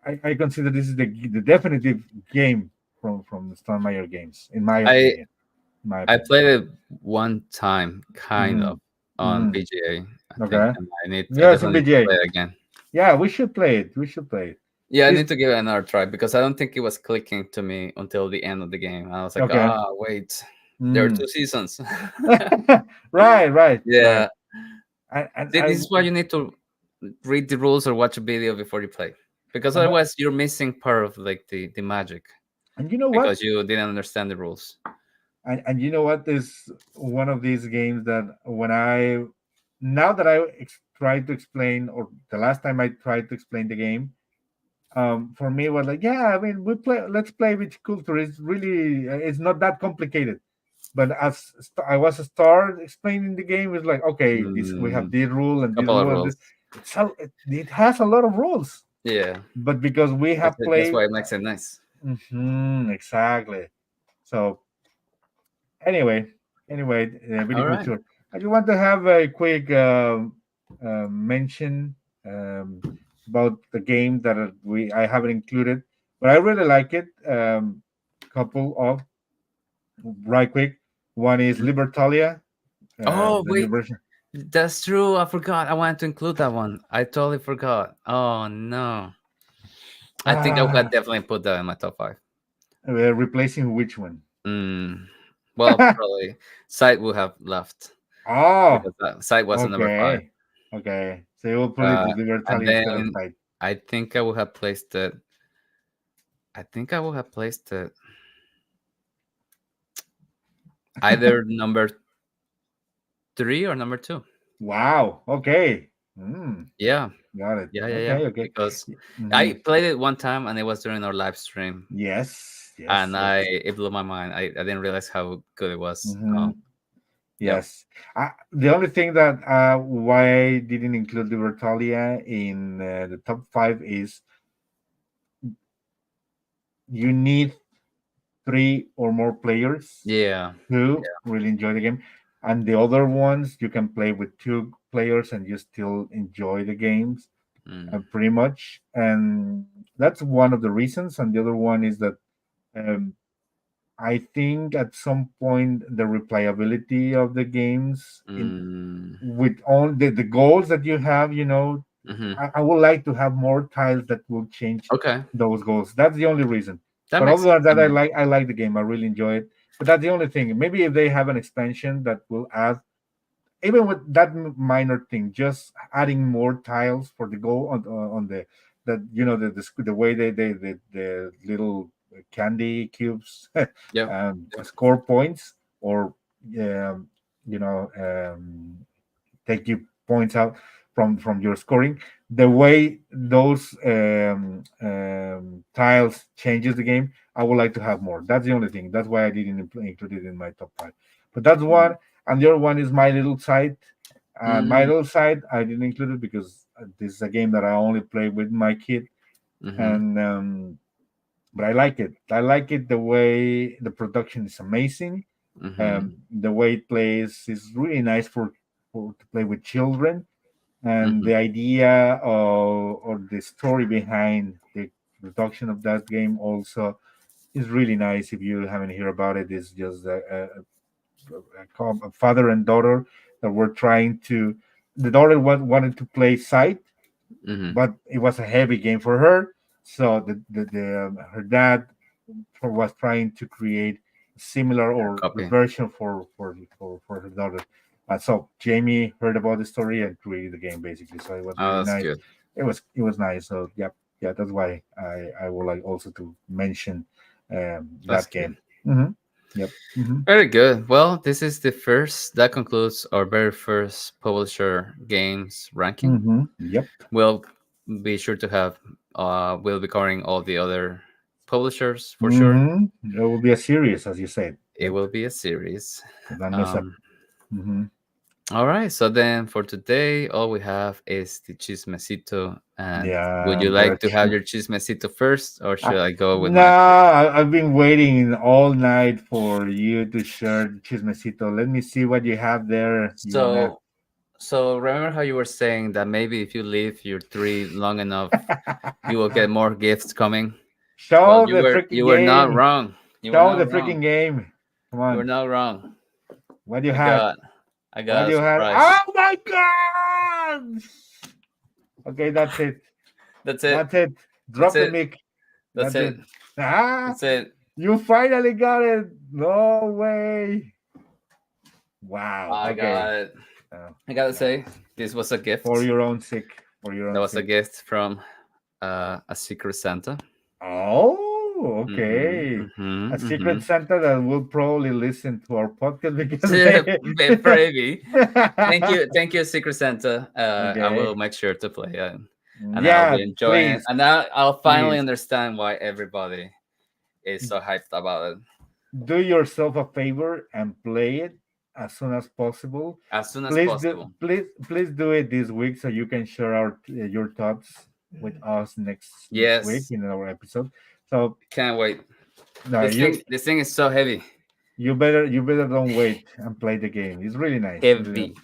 I consider this is the definitive game from the Stonemaier games, in my I opinion. in my I opinion. played it one time, kind Hmm. of, on Hmm. BGA, I think, Okay. and I Yes, in definitely need to BGA. play it again. Yeah, we should play it. We should play it. Yeah, I This need to give it another try because I don't think it was clicking to me until the end of the game. I was like, okay. wait, there are Mm. two seasons. Right, right, right. Yeah, And see, this is why you need to read the rules or watch a video before you play, because and, otherwise you're missing part of like the magic and you know what? because you didn't understand the rules. And you know what is one of these games that when I now that tried to explain, or the last time I tried to explain the game, for me it was like, yeah, I mean, let's play with culture. It's really it's not that complicated. But I was start explaining the game, it's like, okay, this we have Mm, this rule and this couple of rule and this. rules. It has a lot of rules, Yeah, but because we have that's played, why it makes it nice. exactly. So anyway, All really good right. tour. I just want to have a quick mention about the game that I haven't included, but I really like it. Couple of right quick. One is Mhm. Libertalia, Oh the new wait, version. that's true. I forgot. I wanted to include that one. I totally forgot. Oh no. I think I would Ah, definitely put that in my top five. replacing which one? Mm. Well, probably Sight would have left Oh, because Sight was a number five. okay, okay. So you will put it And Libertalia instead of then Side. I think I would have placed it. I think I would have placed it either number three or number two. Wow. Okay. Mm, Yeah, got it. yeah. Okay. Okay. Because Hmm. I played it one time and it was during our live stream, Yes. Yes. and Yes. it blew my mind. I didn't realize how good it was. Hmm. Yep. Yes. The only thing that why I didn't include Libertalia in the top five is you need three or more players Yeah. to really enjoy the game, and the other ones you can play with two players and you still enjoy the games, Mm. pretty much. And that's one of the reasons. And the other one is that um, I think at some point the replayability of the games in Mm. with all the goals that you have, Hmm. I would like to have more tiles that will change Okay, those goals. That's the only reason. that But makes other sense. than I that, mean, I like the game. I really enjoy it. But that's the only thing. Maybe if they have an expansion that will add, even with that minor thing, just adding more tiles for the goal on the that the way the little candy cubes yep. score points, or um, you know um, take you points out from your scoring. The way those tiles changes the game, I would like to have more. That's the only thing. That's why I didn't include it in my top five. But that's one, and the other one is My Little Side. And My Mm-hmm. Little Side, I didn't include it because this is a game that I only play with my kid, Mm-hmm. and but I like it. I like it the way the production is amazing. Mm-hmm. The way it plays is really nice for to play with children, and Mm-hmm. the idea or the story behind the production of that game also is really nice. If you haven't heard about it, it's just a father and daughter that were trying to. The daughter wanted to play Sight, Mm-hmm. but it was a heavy game for her. So her dad was trying to create similar or the Copy. version for her daughter. So Jamie heard about the story and created the game basically. So it was Oh, really that's nice. good. It was nice. So yeah, that's why I would like also to mention That's that good. game. Hmm. Yep. Hmm. Very good. Well, this is the first. That concludes our very first publisher games ranking. Hmm. Yep. We'll be sure to have. We'll be covering all the other publishers for sure. Hmm. It will be a series, as you said. It Yep. will be a series. So don't mess up. Um, Hmm. all right. So then for today, all we have is the chismecito. And would Yeah, you like to but have your chismecito first, or Uh, should I go with no, mine first? I've been waiting all night for you to share the chismecito. Let me see what you have there, Yona. So, so remember how you were saying that maybe if you leave your tree long enough, you will get more gifts coming. Well, Show the freaking you were not game. wrong. You were Show the not freaking wrong. game. Come You were on. not wrong. What do you I had? got I What got do a you had? surprise. Oh my god! Okay, that's it. That's it. That's it. That's Drop the it. mic. That's That's it. it. Ah, That's it. you finally got it. No way. Wow. I Okay. got it. Oh, I gotta no. say, this was a For gift. your own sake. For your That own was a sake. gift from a Secret Santa. Oh, Mm-hmm. okay. A Mm-hmm. secret Mm-hmm. Santa that will probably listen to our podcast because they. Baby. Thank you, Secret Santa. I will Okay. make sure to play it, and I'll Yeah, be enjoying it. please, And now I'll finally please. understand why everybody is so hyped about it Do yourself a favor and play it as soon as possible. as soon as Please do, possible. please do it this week so you can share your thoughts with us next week Yes, in our episode. So can't wait. no, This thing is so heavy, you better don't wait and play the game. It's really nice. Really heavy. nice.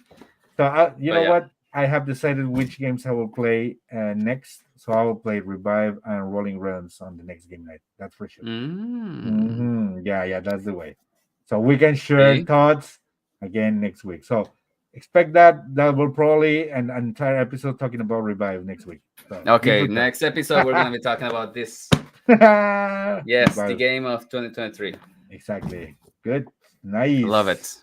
So you But know yeah. what? I have decided which games I will play next. So I will play Revive and Rolling Realms on the next game night. That's for sure. Mm. Yeah, yeah, that's the way. So we can share See? thoughts again next week. So expect that. That will probably an entire episode talking about Revive next week. So be Okay, prepared. next episode we're gonna be talking about this. Yes, the Revive. game of 2023. Exactly. Good. I love Nice. it.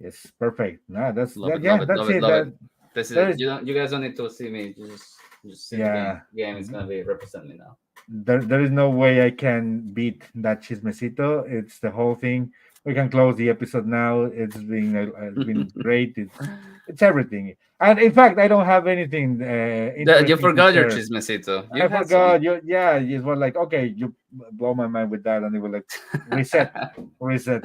Yes, perfect. No, that's Love that. it, love Yeah, it, that's love it, it. love it. That This is there it. is. You guys don't need to see me. You just see the game. Yeah. Game is Mhm. gonna be representing me now. There is no way I can beat that chismecito. It's the whole thing. We can close the episode now. It's been great. It's everything. And in fact, I don't have anything You interesting to forgot your share. chismecito. You I had some. forgot. You yeah. It was like okay, you blow my mind with that, and it was like reset, reset.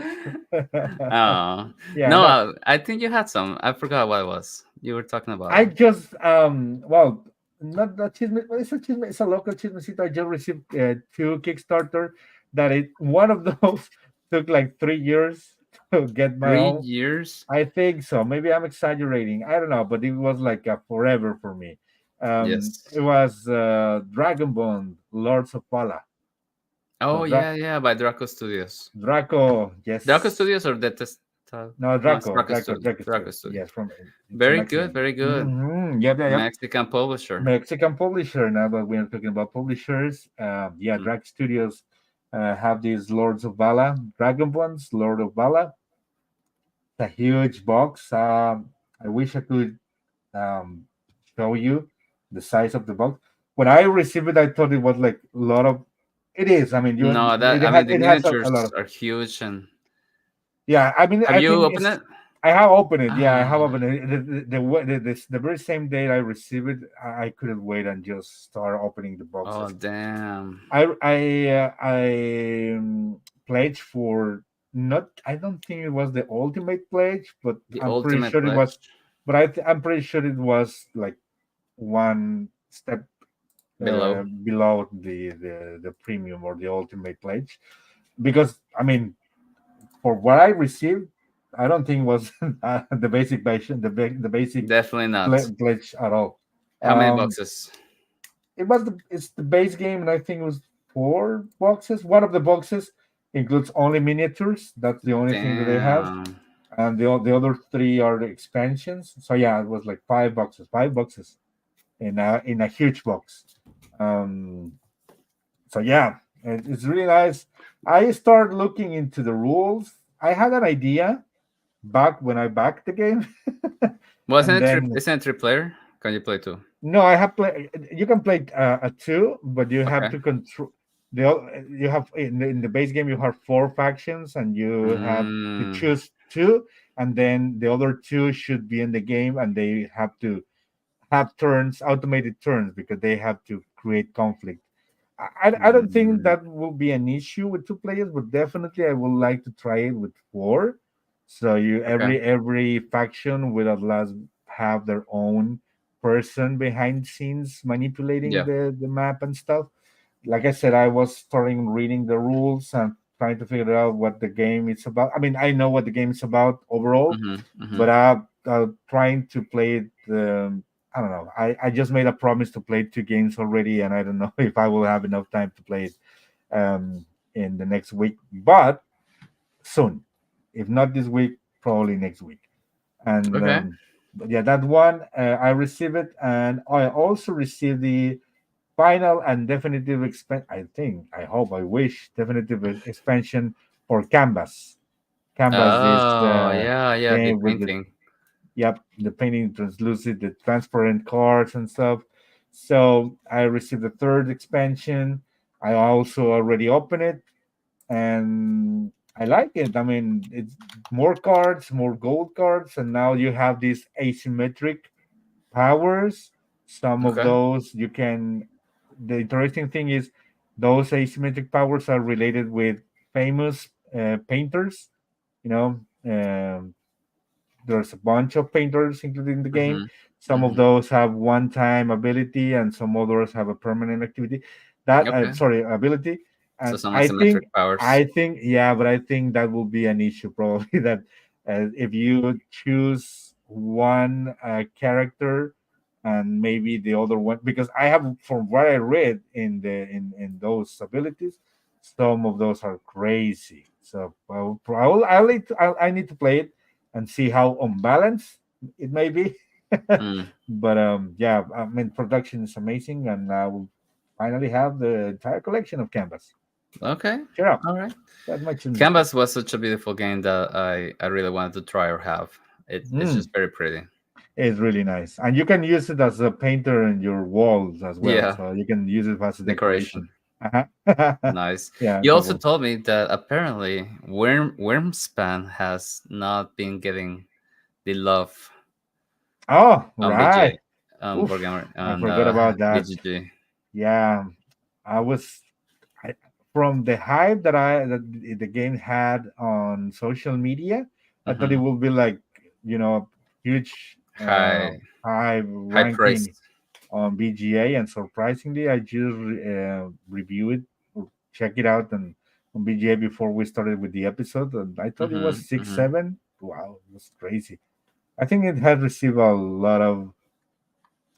Oh Yeah. no, No, I think you had some. I forgot what it was. You were talking about I it. just well, not that chisme. Well, it's a chisme. It's a local chismecito. I just received two Kickstarter. That it one of those took like 3 years to get my Three own. years. I think so. Maybe I'm exaggerating. I don't know, but it was like a forever for me. It Yes. was Dragonbone, Lords of Pala. So Oh yeah, yeah. By Draco Studios. Draco, Draco yes. Studios or No, No, it's Draco, Draco Draco, Studio. Draco Draco Studio. Studio. Yes, it's a Very good, Mexican. very good. Yep, yep, yep. Mexican publisher. Mexican publisher. Now that we're talking about publishers, yeah, Mm. Drag Studios have these Lords of Vala, Dragon ones, Lord of Vala. It's a huge box. I wish I could um, show you the size of the box. When I received it, I thought it was like a lot of. It is. I mean, No, it that I has mean the it has a miniatures lot of. are huge. And Yeah, I mean, have I you think opened it's. it? I have opened it. Yeah, I have Ah, opened it. The very same day I received it, I couldn't wait and just start opening the oh boxes. damn. I pledged for not. I don't think it was the ultimate pledge, but The I'm pretty ultimate sure it was. pledge. But I'm pretty sure it was like one step Below. below the premium or the ultimate pledge, because I mean for what I received, I don't think it was the basic version, the basic Definitely not. pledge at all. How many Um, boxes? it's the base game, and I think it was 4 boxes. One of the boxes includes only miniatures. That's the only thing that they have, Damn. and the other three are the expansions. So yeah, it was like 5 boxes, 5 boxes in a huge box. Um, so yeah, it's really nice. I started looking into the rules. I had an idea back when I backed the game, and then Isn't it three player? Can you play two? no, I have play. You can play a two, but you have Okay. to control. You have in the base game you have 4 factions, and you have to Mm, choose two, and then the other two should be in the game, and they have to have turns, automated turns, because they have to create conflict. I don't think mm, that will be an issue with 2 players, but definitely I would like to try it with 4. So you okay. every faction will at last have their own person behind the scenes manipulating Yeah. the map and stuff. Like I said, I was starting reading the rules and trying to figure out what the game is about. I mean, I know what the game is about overall, Mm-hmm, mm-hmm. but trying to play it. I don't know. I just made a promise to play 2 games already, and I don't know if I will have enough time to play it in the next week, but soon. If not this week, probably next week. And Okay. but yeah, that one I received it, and I also received the final and definitive expansion. I think, I hope, I wish definitive expansion for Canvas. Canvas is Oh, the yeah, yeah, the game with the, painting. yep, the painting translucent, the transparent cards and stuff. So I received the third expansion. I also already opened it, and I like it. I mean, it's more cards, more gold cards, and now you have these asymmetric powers. Some of Okay. those you can. The interesting thing is those asymmetric powers are related with famous painters. You know, there's a bunch of painters included in the game. Mm-hmm. Some of Mm-hmm. those have one-time ability, and some others have a permanent activity. That Okay. sorry, ability. So And some I think, asymmetric powers. yeah, but I think that will be an issue probably. That if you choose one character and maybe the other one, because I have, from what I read in in those abilities, some of those are crazy. So I need to play it and see how unbalanced it may be. Mm. But yeah, I mean, production is amazing, and I will finally have the entire collection of Canvas. So Okay. cheer up. All right. That much in mystery. Canvas was such a beautiful game that I really wanted to try or have. It's Mm, just very pretty. it's really nice, and you can use it as a painter in your walls as well. Yeah. So you can use it as a Decoration. decoration. Uh-huh. Nice. Yeah, You that also will. told me that apparently Wormspan has not been getting the love Oh, on right. BJ, on Oof, Borgamer, I on forgot about that. BGG. Yeah, I was I, from the hype that the game had on social media. I thought it Mm-hmm. would be like, huge High, high high praise. ranking on BGA, and surprisingly, I just review it, or check it out, and on BGA before we started with the episode, and I thought it Mm-hmm. was six Mm-hmm. seven. Wow, it was crazy. I think it had received a lot of,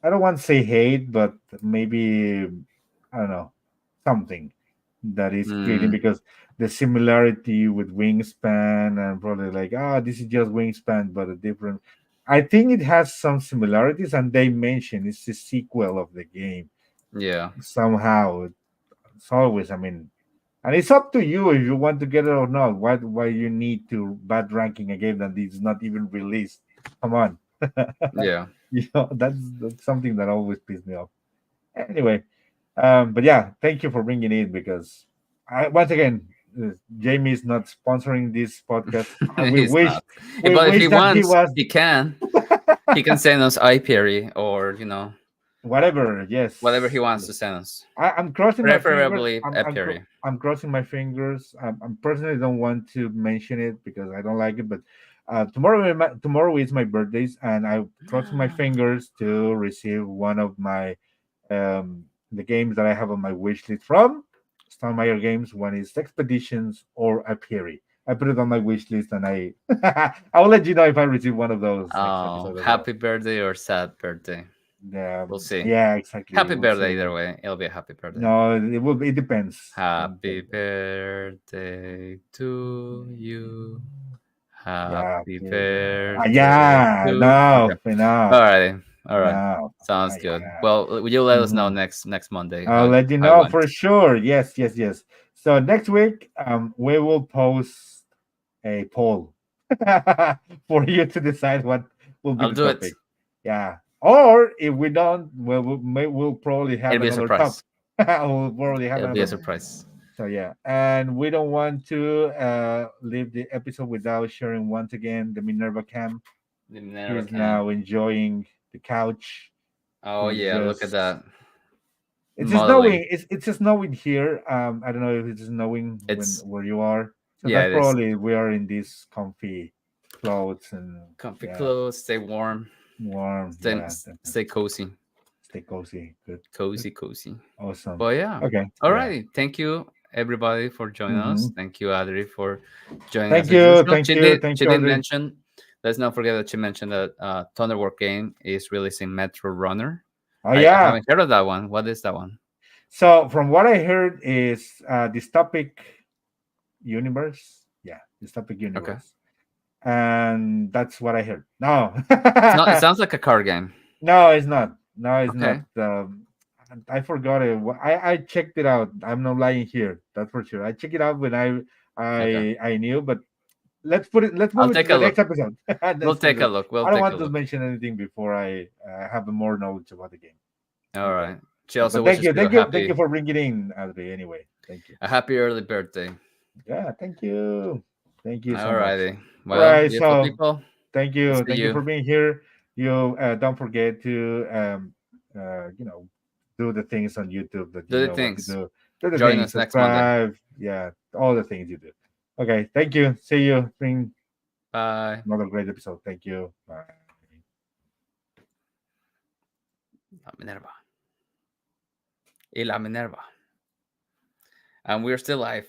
I don't want to say hate, but maybe, I don't know, something that is creating, Mm, because the similarity with Wingspan, and probably like, this is just Wingspan but a different. I think it has some similarities, and they mention it's a sequel of the game yeah, somehow. It's always, I mean, and it's up to you if you want to get it or not. Why you need to bad ranking a game that is not even released? Come on. yeah. That's something that always pisses me off. Anyway, but yeah, thank you for bringing it, because once again, Jamie is not sponsoring this podcast. We He's wish not. But if he that he wants, was. he can. He can send us iPerry or Whatever. whatever he Yes, wants to yes. send us. I'm crossing my fingers. Preferably iPerry. I'm crossing my fingers. I'm personally don't want to mention it because I don't like it. But tomorrow is my birthdays, and I crossing my fingers to receive one of my the games that I have on my wish list from Stonemaier Games. One is Expeditions or Apiri. I put it on my wish list, and I will let you know if I receive one of those next Oh, episode as well. happy birthday or sad birthday. We'll see. Yeah, exactly. Happy We'll birthday see. either way. It'll be a happy birthday. No, it will. It depends. It Happy depends. birthday to you. Yeah. Happy birthday Yeah. to. Okay. No. Enough. All right. All right. No. Sounds good. Yeah. Well, you let us know Mhm. next Monday I'll let you how it know went. for sure. Yes. Yes. Yes. So next week, we will post a poll for you to decide what will be I'll the do it. topic. Yeah. Or if we don't, we'll probably have It'll be a another top. surprise. We'll probably have It'll be a another. surprise. So yeah, and we don't want to leave the episode without sharing once again the Minerva Cam. The Minerva He's can. now enjoying the couch. Oh He's yeah, look at just. that It's just modeling. snowing. It's just snowing here. I don't know if it's snowing It's where you are. So yeah, that's it is. probably we are in these comfy clothes, and Comfy yeah, clothes, stay warm, warm. stay Yeah, stay cozy, stay cozy. Good, good, cozy. awesome. But yeah, Okay, yeah. alrighty. Thank you everybody for joining Hmm. us. Thank you Adri for joining us Thank as you, usual. thank you, thank She you, did Audrey. mention. Let's not forget that she mentioned that Thunderwork game is releasing Metro Runner. Oh I yeah. haven't heard of that one. What is that one? So from what I heard is dystopic universe. Yeah, dystopic Okay. universe. and that's what I heard. No, It sounds like a card game. no, it's not. No, it's not. Okay. I forgot it. I checked it out. I'm not lying here. That's for sure. I checked it out when Okay. I knew, but let's put it. Let's I'll move it to take a the next look. episode. We'll Next take a episode. look. We'll I don't take a want to look. mention anything before I have more knowledge about the game. All Okay. right. She also But wishes you thank you for bringing it in, Adri. Anyway, thank you. a happy early birthday. Yeah, thank you so All much. righty. All Well, right, beautiful so people. I'll see thank you you. for being here. You don't forget to do the things on YouTube that you Do the know what to things. do. Do the Join things, us next Monday. subscribe, yeah, all the things you do. Okay, thank you. See you. Bring Bye. another great episode. Thank you. Bye. La Minerva. Y La Minerva. And we're still live.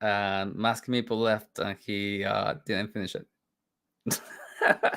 And Mask Meeple left and he didn't finish it.